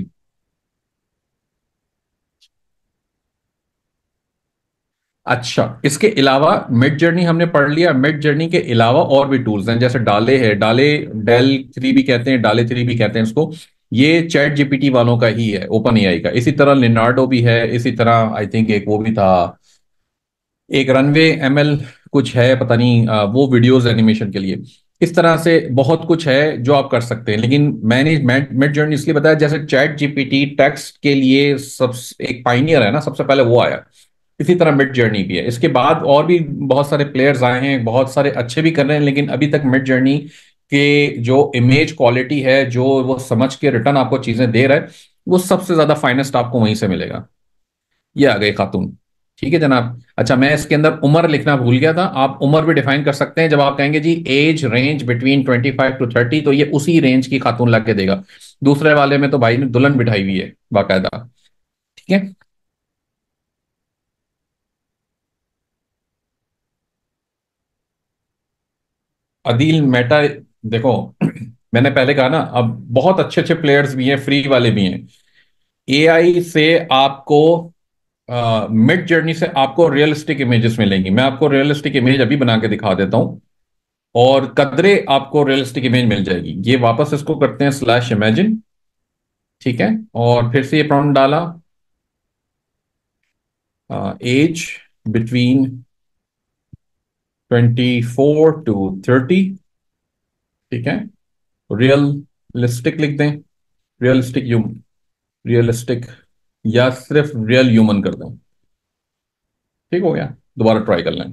अच्छा, इसके अलावा मिड जर्नी हमने पढ़ लिया, मिड जर्नी के अलावा और भी टूल्स हैं, जैसे डाले है, डाले डेल 3 भी कहते हैं, डाले 3 भी कहते हैं इसको। ये चैट जीपीटी वालों का ही है, ओपन एआई का। इसी तरह लिनार्डो भी है, इसी तरह आई थिंक एक वो भी था, एक रनवे एमएल कुछ है, पता नहीं, वो वीडियोस एनिमेशन के लिए। इस तरह से बहुत कुछ है जो आप कर सकते हैं, लेकिन मैंने मिड जर्नी इसलिए बताया, जैसे चैट जीपीटी टेक्स्ट के लिए सब एक पाइनियर है ना, सबसे पहले वो आया। इसी तरह मिड जर्नी भी है, इसके बाद और भी बहुत सारे प्लेयर्स आए हैं, बहुत सारे अच्छे भी कर रहे हैं, लेकिन अभी तक मिड जर्नी के जो इमेज क्वालिटी है, जो वो समझ के रिटर्न आपको चीजें दे रहा है, वो सबसे ज्यादा फाइनेस्ट आपको वहीं से मिलेगा। ये आ गई खातून। ठीक है जनाब। अच्छा, मैं इसके अंदर उम्र लिखना भूल गया था, आप उम्र भी डिफाइन कर सकते हैं, जब आप कहेंगे जी एज रेंज बिटवीन 25 to 30, तो ये उसी रेंज की खातून लग के देगा। दूसरे वाले में तो भाई ने दुल्हन बिठाई हुई है बाकायदा। ठीक है। अदील मेटा, देखो मैंने पहले कहा ना, अब बहुत अच्छे अच्छे प्लेयर्स भी हैं, फ्री वाले भी हैं। एआई से आपको मिड जर्नी से आपको रियलिस्टिक इमेजेस मिलेंगी, मैं आपको रियलिस्टिक इमेज अभी बना के दिखा देता हूं। और कदरे आपको रियलिस्टिक इमेज मिल जाएगी, ये वापस इसको करते हैं /इमेजिन। ठीक है। और फिर से ये प्रॉम्प्ट डाला, एज बिटवीन 24 to 30। ठीक है। रियलिस्टिक लिख दें, रियलिस्टिक रियलिस्टिक, या सिर्फ रियल ह्यूमन कर दें। ठीक हो गया। दोबारा ट्राई कर लें।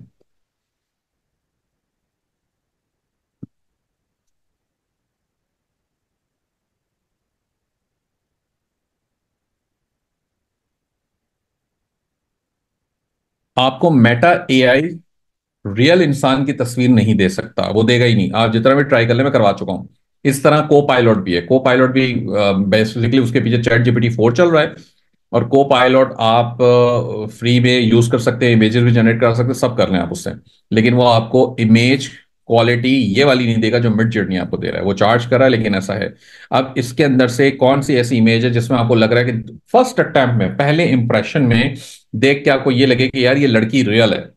आपको मेटा एआई रियल इंसान की तस्वीर नहीं दे सकता, वो देगा ही नहीं, आप जितना भी ट्राई कर ले, मैं करवा चुका हूं। इस तरह को पायलट भी है, को पायलट भी बेसिकली उसके पीछे चैट जीपीटी 4 चल रहा है। और को पायलट आप फ्री में यूज कर सकते हैं, इमेजेस भी जनरेट कर सकते हैं, सब कर लें आप उससे। लेकिन वो आपको इमेज क्वालिटी ये वाली नहीं देगा जो मिड जर्नी आपको दे रहा है। वो चार्ज कर रहा है, लेकिन ऐसा है। अब इसके अंदर से कौन सी ऐसी इमेज है जिसमें आपको लग रहा है कि फर्स्ट अटेम्प्ट में, पहले इंप्रेशन में देख के आपको ये लगे कि यार ये लड़की रियल है।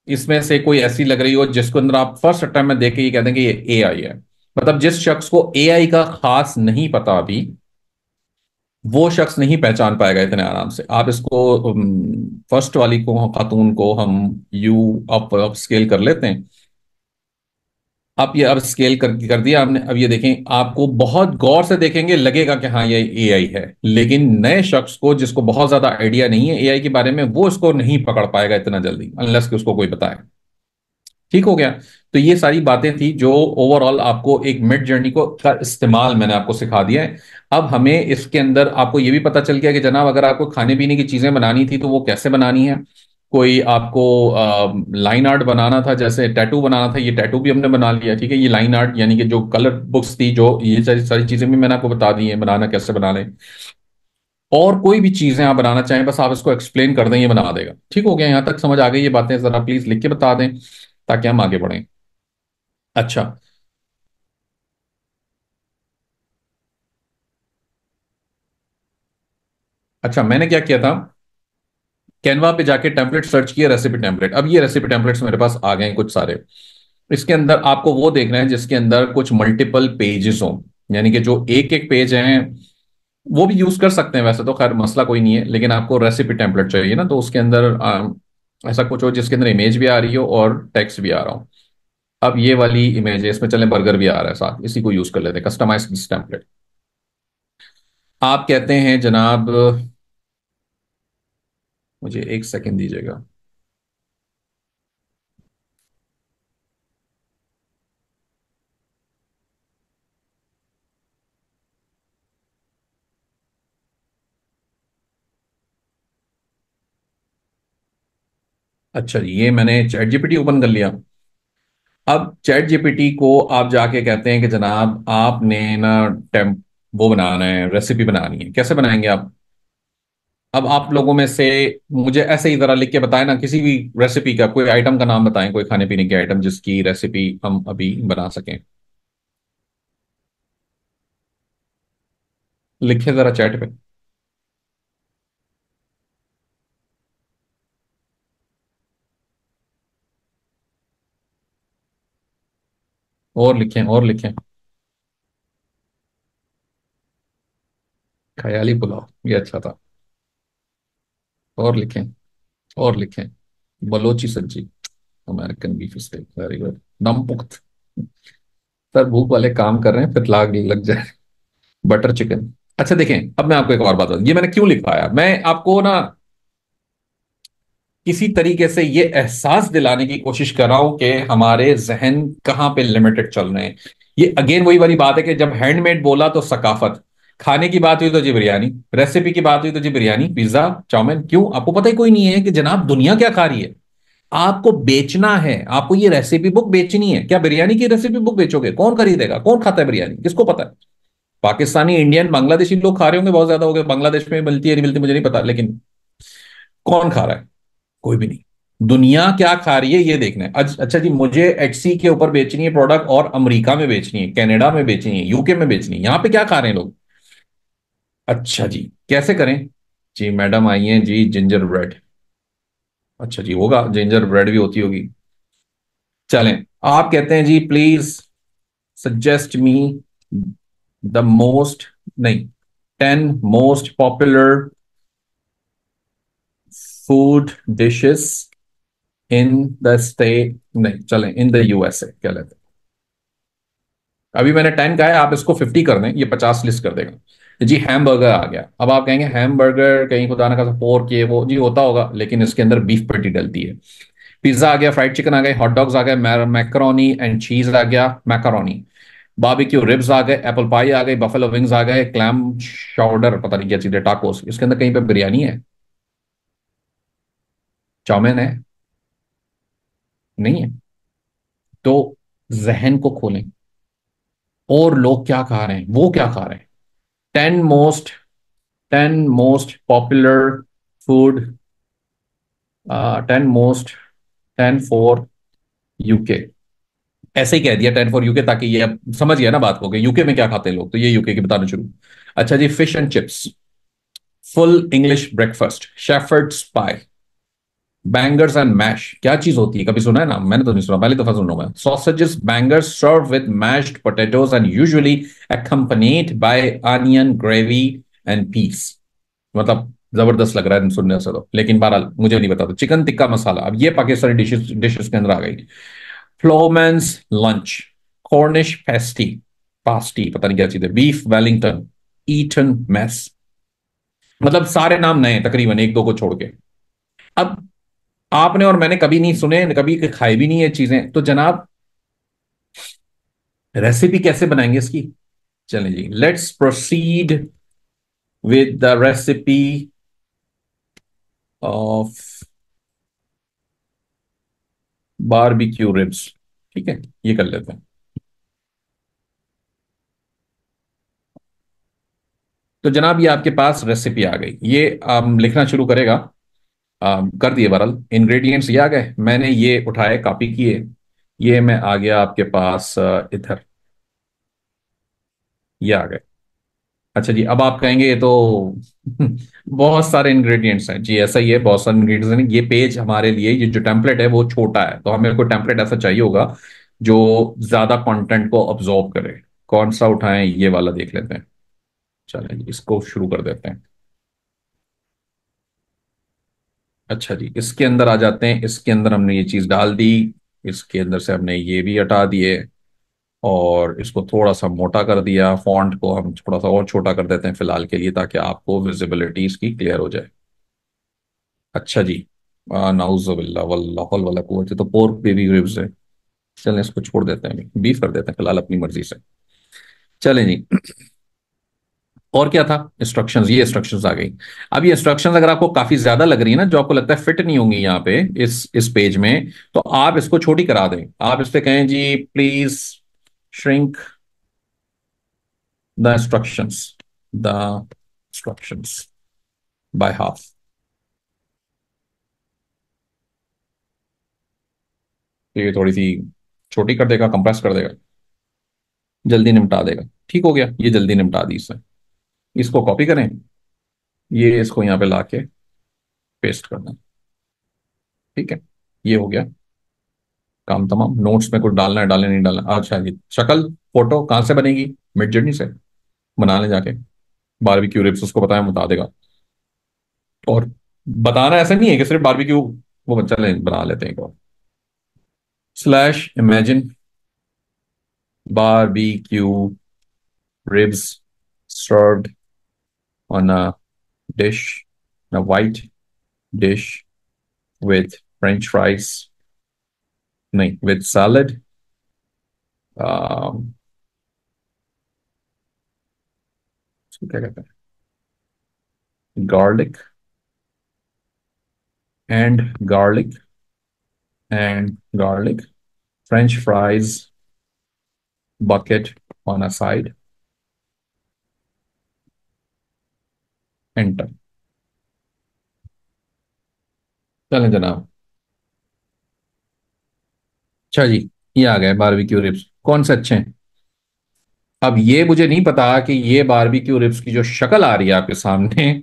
इसमें से कोई ऐसी लग रही हो जिसको अंदर आप फर्स्ट अटेम्प्ट में देख के ये कहते हैं कि ये एआई है। मतलब जिस शख्स को एआई का खास नहीं पता अभी, वो शख्स नहीं पहचान पाएगा इतने आराम से। आप इसको फर्स्ट वाली को, खातून को हम यू अप स्केल कर लेते हैं। आप ये अब स्केल कर दिया आपने। अब ये देखें, आपको बहुत गौर से देखेंगे लगेगा कि हाँ ये एआई है। लेकिन नए शख्स को जिसको बहुत ज्यादा आइडिया नहीं है एआई के बारे में, वो इसको नहीं पकड़ पाएगा इतना जल्दी, अनलेस कि उसको कोई बताए। ठीक हो गया। तो ये सारी बातें थी जो ओवरऑल आपको एक मिड जर्नी को का इस्तेमाल मैंने आपको सिखा दिया है। अब हमें इसके अंदर आपको ये भी पता चल गया कि जनाब अगर आपको खाने पीने की चीजें बनानी थी तो वो कैसे बनानी है। कोई आपको लाइन आर्ट बनाना था, जैसे टैटू बनाना था, ये टैटू भी हमने बना लिया। ठीक है, ये लाइन आर्ट यानी कि जो कलर बुक्स थी, जो ये सारी सारी चीजें भी मैंने आपको बता दी है बनाना कैसे बना लें। और कोई भी चीजें आप बनाना चाहें, बस आप इसको एक्सप्लेन कर दें, ये बना देगा। ठीक हो गया, यहां तक समझ आ गई ये बातें? जरा प्लीज लिख के बता दें ताकि हम आगे बढ़ें। अच्छा। अच्छा, मैंने क्या किया था, कैनवा पे जाके टेम्पलेट सर्च किया, रेसिपी टेम्पलेट। अब ये रेसिपी टेम्पलेट्स मेरे पास आ गए हैं कुछ सारे। इसके अंदर आपको वो देखना है जिसके अंदर कुछ मल्टीपल पेजेस हों, यानी कि जो एक एक पेज हैं वो भी यूज कर सकते हैं वैसे तो, खैर मसला कोई नहीं है। लेकिन आपको रेसिपी टेम्पलेट चाहिए ना, तो उसके अंदर ऐसा कुछ हो जिसके अंदर इमेज भी आ रही हो और टेक्स्ट भी आ रहा हो। अब ये वाली इमेज है, इसमें चलें बर्गर भी आ रहा है साथ, इसी को यूज कर लेते हैं, कस्टमाइज टेम्पलेट। आप कहते हैं जनाब, मुझे एक सेकंड दीजिएगा। अच्छा जी, ये मैंने चैट जीपीटी ओपन कर लिया। अब चैट जीपीटी को आप जाके कहते हैं कि जनाब आपने ना टेम्प वो बनाना है, रेसिपी बनानी है, कैसे बनाएंगे आप? अब आप लोगों में से मुझे ऐसे ही जरा लिख के बताएं ना, किसी भी रेसिपी का कोई आइटम का नाम बताएं, कोई खाने पीने की आइटम जिसकी रेसिपी हम अभी बना सकें। लिखे जरा चैट पे। और लिखें, और लिखें। ख्याली पुलाव, ये अच्छा था। और लिखें, और लिखें। Balochi sabzi, American beef steak, very good. नम पुख्त। सर भूख वाले काम कर रहे हैं, फिर लाग लग जाए। Butter chicken. अच्छा देखें, अब मैं आपको एक और बात बताऊं, ये मैंने क्यों लिखवाया। मैं आपको ना किसी तरीके से ये एहसास दिलाने की कोशिश कर रहा हूं कि हमारे जहन कहाँ पे लिमिटेड चल रहे हैं। ये अगेन वही वाली बात है कि जब हैंडमेड बोला तो सकाफत, खाने की बात हुई तो जी बिरयानी, रेसिपी की बात हुई तो जी बिरयानी, पिज्जा, चाउमीन। क्यों? आपको पता ही कोई नहीं है कि जनाब दुनिया क्या खा रही है। आपको बेचना है, आपको ये रेसिपी बुक बेचनी है। क्या बिरयानी की रेसिपी बुक बेचोगे? कौन खरीदेगा? कौन खाता है बिरयानी, किसको पता है? पाकिस्तानी, इंडियन, बांग्लादेशी लोग खा रहे होंगे बहुत ज्यादा हो गए। बांग्लादेश में मिलती है नहीं मिलती मुझे नहीं पता, लेकिन कौन खा रहा है? कोई भी नहीं। दुनिया क्या खा रही है ये देखना है। अच्छा जी, मुझे एटसी के ऊपर बेचनी है प्रोडक्ट, और अमेरिका में बेचनी है, कनाडा में बेचनी है, यूके में बेचनी है। यहां पे क्या खा रहे हैं लोग? अच्छा जी, कैसे करें? जी मैडम आई हैं जी, जिंजर ब्रेड। अच्छा जी, होगा, जिंजर ब्रेड भी होती होगी। चलें। आप कहते हैं जी please suggest me the most, नहीं, 10 most popular food dishes in the state, नहीं चलें, इन द यूएसए क्या लेते हैं। अभी मैंने 10 कहा है, आप इसको 50 कर दें, ये 50 लिस्ट कर देगा जी। हैमबर्गर आ गया। अब आप कहेंगे हैमबर्गर कहीं खुदा ना का पोर्क ये वो, जी होता होगा, लेकिन इसके अंदर बीफ पैटी डलती है। पिज्जा आ गया, फ्राइड चिकन आ गए, हॉट डॉग्स आ गए, मैकरोनी एंड चीज आ गया, मैकरोनी, बारबेक्यू रिब्स आ गए, एप्पल पाई आ गई, बफेलो विंग्स आ गए, क्लैम शाउडर, पता नहीं क्या चीज है, टाकोस। इसके अंदर कहीं पे बिरयानी है? चाउमीन है? नहीं है? तो जहन को खोलें, और लोग क्या खा रहे हैं, वो क्या खा रहे हैं। 10 most, 10 most popular food, 10 for UK. ऐसे ही कह दिया 10 फॉर यूके, ताकि ये अब समझ गया ना बात को कि यूके में क्या खाते हैं लोग, तो ये यूके की बताना शुरू। अच्छा जी, fish and chips, full English breakfast, shepherd's pie, bangers and mash. क्या चीज होती है, कभी सुना है ना? मैंने तो नहीं सुना, पहली दफा सुन रहा हूं मैं। Sausages, bangers served with mashed potatoes and usually accompanied by onion gravy and peas. मतलब जबरदस्त लग रहा है सुनने से तो, लेकिन बहरहाल मुझे नहीं पता था। चिकन टिक्का मसाला, अब ये पाकिस्तानी डिशेस डिशेस के अंदर आ गई। फ्लोमैन्स लंच, कॉर्निश पेस्टी, पास्टी पता नहीं क्या चीज है, बीफ वेलिंगटन, ईटन मेस। मतलब सारे नाम नए हैं तकरीबन, एक दो को छोड़ के। अब आपने और मैंने कभी नहीं सुने, कभी खाई भी नहीं है चीजें, तो जनाब रेसिपी कैसे बनाएंगे इसकी? चलें जी, let's proceed with the recipe of barbecue ribs. ठीक है, ये कर लेते हैं। तो जनाब ये आपके पास रेसिपी आ गई, ये लिखना शुरू करेगा। कर दिए बहरहाल, इंग्रेडिएंट्स ये आ गए, मैंने ये उठाए, कॉपी किए। ये मैं आ गया आपके पास, इधर ये आ गए। अच्छा जी, अब आप कहेंगे ये तो बहुत सारे इंग्रेडिएंट्स हैं जी। ऐसा ही है, बहुत सारे इंग्रेडिएंट्स हैं। ये पेज हमारे लिए, ये जो टेम्पलेट है वो छोटा है, तो हमें कोई टेम्पलेट ऐसा चाहिए होगा जो ज्यादा कंटेंट को अब्जॉर्ब करे। कौन सा उठाएं, ये वाला देख लेते हैं। चलें जी, इसको शुरू कर देते हैं। अच्छा जी, इसके अंदर आ जाते हैं। इसके अंदर हमने ये चीज डाल दी, इसके अंदर से हमने ये भी हटा दिए, और इसको थोड़ा सा मोटा कर दिया। फॉन्ट को हम थोड़ा सा और छोटा कर देते हैं फिलहाल के लिए, ताकि आपको विजिबिलिटी इसकी क्लियर हो जाए। अच्छा जी, नाउजुबिल्लाह वल्लाह हौल वला कुव्वत, तो पोर्क बेबी रिब्स है। चलें इसको छोड़ देते हैं, बीफ कर देते हैं फिलहाल अपनी मर्जी से। चलें जी, और क्या था इंस्ट्रक्शंस, ये इंस्ट्रक्शंस आ गई। अब ये इंस्ट्रक्शंस अगर आपको काफी ज्यादा लग रही है ना, जो आपको लगता है फिट नहीं होंगी यहाँ पे इस पेज में, तो आप इसको छोटी करा दें। आप इस पे कहें जी, please shrink the instructions, the instructions by half. ये थोड़ी सी छोटी कर देगा, कंप्रेस कर देगा, जल्दी निपटा देगा। ठीक हो गया, ये जल्दी निपटा दी इससे। इसको कॉपी करें, ये इसको यहाँ पे लाके पेस्ट करना। ठीक है, ये हो गया काम तमाम। नोट्स में कुछ डालना है, डालना नहीं डालना। अच्छा जी, शक्ल फोटो कहाँ से बनेगी? मिड जर्नी से बना ले जाके। बारबेक्यू रिब्स उसको बताया, बता देगा। और बताना ऐसा नहीं है कि सिर्फ बारबेक्यू, वो चले बना लेते हैं एक और। Slash imagine barbecue ribs served on a dish, a white dish with French fries, नहीं, with salad, उसको क्या कहते हैं, garlic and garlic and garlic, French fries bucket on a side, enter. चलें जनाब। अच्छा जी, ये आ गए बारबेक्यू रिब्स, कौन से अच्छे हैं? अब ये मुझे नहीं पता कि ये बारबेक्यू रिब्स की जो शक्ल आ रही है आपके सामने,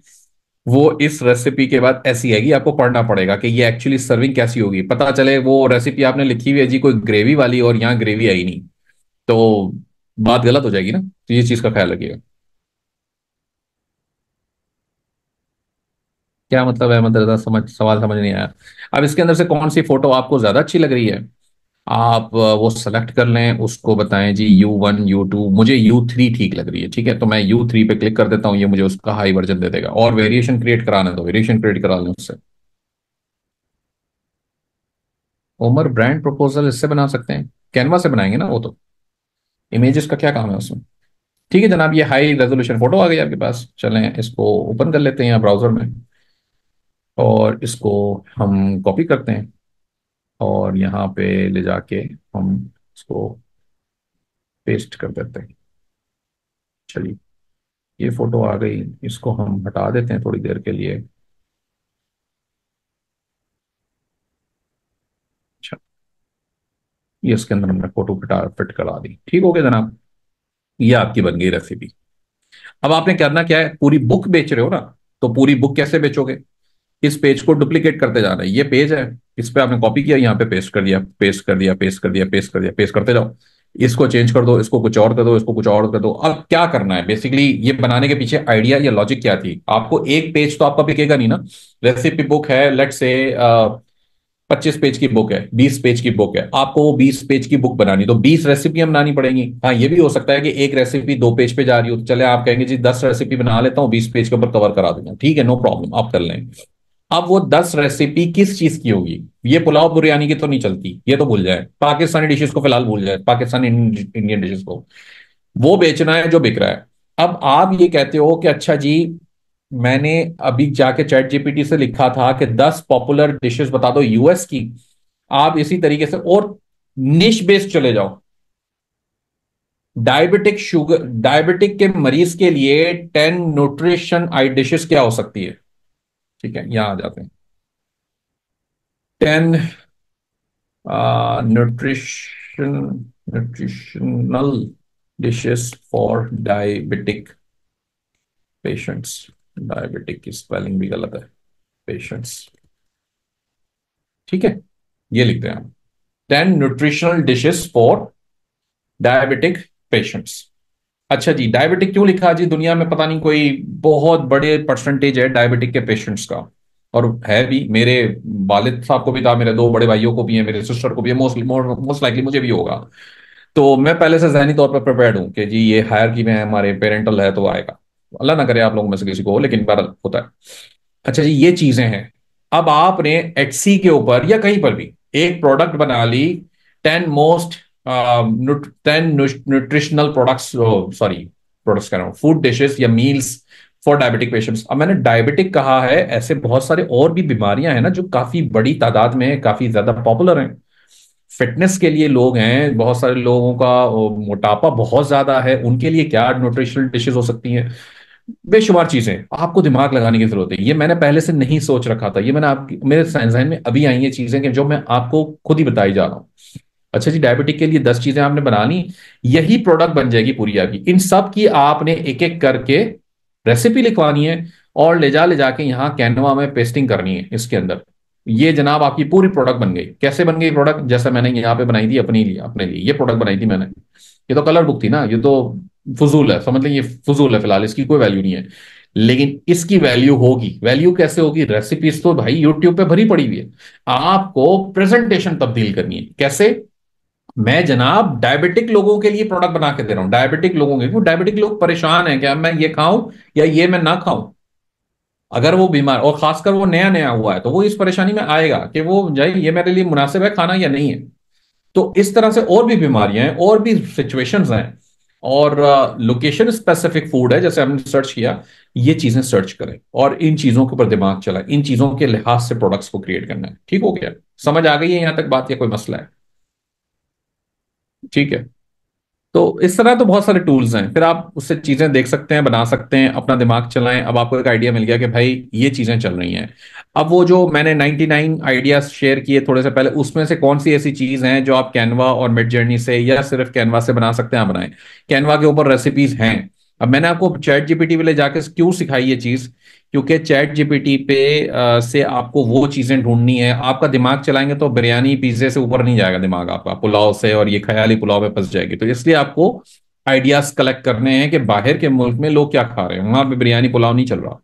वो इस रेसिपी के बाद ऐसी आएगी। आपको पढ़ना पड़ेगा कि ये एक्चुअली सर्विंग कैसी होगी। पता चले वो रेसिपी आपने लिखी हुई है जी कोई ग्रेवी वाली, और यहाँ ग्रेवी आई नहीं, तो बात गलत हो जाएगी ना। तो ये चीज का ख्याल रखिएगा। क्या मतलब है, मतलब ज़्यादा समझ, सवाल समझ नहीं आया। अब इसके अंदर से कौन सी फोटो आपको ज्यादा अच्छी लग रही है, आप वो सेलेक्ट कर लें, उसको बताएं जी U1 U2। मुझे U3 ठीक लग रही है, ठीक है, तो मैं U3 पे क्लिक कर देता हूँ, ये मुझे उसका हाई वर्जन दे देगा। और वेरिएशन क्रिएट कराना है तो वेरिएशन क्रिएट करा लें उससे। उमर ब्रांड प्रपोजल इससे बना सकते हैं, कैनवा से बनाएंगे ना वो तो। इमेजेस का क्या काम है उसमें? ठीक है जनाब, ये हाई रेजोल्यूशन फोटो आ गई आपके पास। चलें इसको ओपन कर लेते हैं यहाँ ब्राउजर में। और इसको हम कॉपी करते हैं और यहाँ पे ले जाके हम इसको पेस्ट कर देते हैं। चलिए, ये फोटो आ गई, इसको हम हटा देते हैं थोड़ी देर के लिए। अच्छा, ये इसके अंदर हमने फोटो फिट करा दी। ठीक हो गया जनाब, ये आपकी बन गई रेसिपी। अब आपने करना क्या है, पूरी बुक बेच रहे हो ना, तो पूरी बुक कैसे बेचोगे? इस पेज को डुप्लीकेट करते जाना है। ये पेज है, इस पे आपने कॉपी किया, यहाँ पे पेस्ट कर दिया, पेस्ट कर दिया, पेस्ट कर दिया, पेस्ट कर दिया, पेस्ट करते जाओ। इसको चेंज कर दो, इसको कुछ और कर दो, इसको कुछ और कर दो। अब क्या करना है बेसिकली, ये बनाने के पीछे आइडिया या लॉजिक क्या थी? आपको एक पेज तो आपका बिकेगा नहीं ना। रेसिपी बुक है, लेट से 25 पेज की बुक है, 20 पेज की बुक है, आपको वो 20 पेज की बुक बनानी, तो 20 रेसिपियां बनानी पड़ेंगी। हाँ, ये भी हो सकता है कि एक रेसिपी 2 पेज पे जा रही हो, तो चले आप कहेंगे जी 10 रेसिपी बना लेता हूँ, 20 पेज के ऊपर कवर करा दूंगा, ठीक है, नो प्रॉब्लम, आप कर लें। अब वो 10 रेसिपी किस चीज की होगी? ये पुलाव बिरयानी की तो नहीं चलती, ये तो भूल जाए, पाकिस्तानी डिशेस को फिलहाल भूल जाए, पाकिस्तानी इंडियन डिशेस को वो बेचना है जो बिक रहा है। अब आप ये कहते हो कि अच्छा जी, मैंने अभी जाके चैट जीपीटी से लिखा था कि 10 पॉपुलर डिशेस बता दो यूएस की। आप इसी तरीके से और निश बेस्ड चले जाओ। डायबिटिक के मरीज के लिए 10 न्यूट्रिशन आई डिशेस क्या हो सकती है? ठीक है, यहां आ जाते हैं। 10 nutrition nutritional dishes for diabetic patients. Diabetic की स्पेलिंग भी गलत है, पेशेंट्स। ठीक है, ये लिखते हैं हम, 10 nutritional dishes for diabetic patients. अच्छा जी, डायबिटिक क्यों लिखा जी? दुनिया में पता नहीं कोई बहुत बड़े परसेंटेज है डायबिटिक के पेशेंट्स का, और है भी। मेरे वालिद साहब को भी था, मेरे 2 बड़े भाइयों को भी है, मेरे सिस्टर को भी है, मोस्ट लाइकली मुझे भी होगा। तो मैं पहले से जहनी तौर पर प्रिपेयर्ड हूं कि जी ये हायर की में है, हमारे पेरेंटल है तो आएगा। अल्लाह ना करे आप लोगों में से किसी को हो, लेकिन बहरहाल होता है। अच्छा जी, ये चीजें हैं। अब आपने एटसी के ऊपर या कहीं पर भी एक प्रोडक्ट बना ली, 10 most 10 nutritional products, sorry products कह रहा हूँ, फूड डिशेस या मील्स फॉर डायबिटिक पेशेंट्स। अब मैंने डायबिटिक कहा है, ऐसे बहुत सारे और भी बीमारियां हैं ना जो काफी बड़ी तादाद में काफी ज्यादा पॉपुलर हैं। फिटनेस के लिए लोग हैं, बहुत सारे लोगों का मोटापा बहुत ज्यादा है, उनके लिए क्या न्यूट्रिशनल डिशेस हो सकती हैं? बेशुमार चीजें। आपको दिमाग लगाने की जरूरत है, ये मैंने पहले से नहीं सोच रखा था, ये मैंने आपकी मेरे जहन में अभी आई ये चीजें कि जो मैं आपको खुद ही बताई जा रहा हूँ। अच्छा जी, डायबिटिक के लिए 10 चीजें आपने बना ली, यही प्रोडक्ट बन जाएगी पूरी आपकी। इन सब की आपने एक एक करके रेसिपी लिखवानी है और ले जाके यहाँ कैनवा में पेस्टिंग करनी है इसके अंदर। ये जनाब आपकी पूरी प्रोडक्ट बन गई। कैसे बन गई प्रोडक्ट? जैसे मैंने यहाँ पे बनाई थी अपने लिए ये प्रोडक्ट बनाई थी मैंने। ये तो कलर बुक थी ना, ये तो फजूल है, समझ लें ये फजूल है, फिलहाल इसकी कोई वैल्यू नहीं है। लेकिन इसकी वैल्यू होगी। वैल्यू कैसे होगी? रेसिपीज तो भाई यूट्यूब पे भरी पड़ी हुई है, आपको प्रेजेंटेशन तब्दील करनी है। कैसे? मैं जनाब डायबिटिक लोगों के लिए प्रोडक्ट बना के दे रहा हूं, डायबिटिक लोगों के, वो डायबिटिक लोग परेशान हैं क्या मैं ये खाऊं या ये मैं ना खाऊं। अगर वो बीमार और खासकर वो नया नया हुआ है तो वो इस परेशानी में आएगा कि वो जाए ये मेरे लिए मुनासिब है खाना या नहीं है। तो इस तरह से और भी बीमारियां हैं, और भी सिचुएशंस हैं, और लोकेशन स्पेसिफिक फूड है, जैसे हमने सर्च किया। ये चीजें सर्च करें और इन चीजों के ऊपर दिमाग चलाएं, इन चीजों के लिहाज से प्रोडक्ट्स को क्रिएट करना है। ठीक हो गया? समझ आ गई है यहां तक बात, या कोई मसला है? ठीक है। तो इस तरह तो बहुत सारे टूल्स हैं, फिर आप उससे चीजें देख सकते हैं, बना सकते हैं, अपना दिमाग चलाएं। अब आपको एक आइडिया मिल गया कि भाई ये चीजें चल रही हैं। अब वो जो मैंने 99 आइडियाज शेयर किए थोड़े से पहले, उसमें से कौन सी ऐसी चीज हैं जो आप कैनवा और मिड जर्नी से या सिर्फ कैनवा से बना सकते हैं? आप बनाएं। कैनवा के ऊपर रेसिपीज हैं। अब मैंने आपको चैट जीपीटी पे ले जाके क्यों सिखाई ये चीज? क्योंकि चैट जीपीटी पे से आपको वो चीजें ढूंढनी है। आपका दिमाग चलाएंगे तो बिरयानी पिज्जे से ऊपर नहीं जाएगा दिमाग आपका, पुलाव से, और ये ख्याली पुलाव में फंस जाएगी। तो इसलिए आपको आइडियाज कलेक्ट करने हैं कि बाहर के मुल्क में लोग क्या खा रहे हैं, वहां पे बिरयानी पुलाव नहीं चल रहा।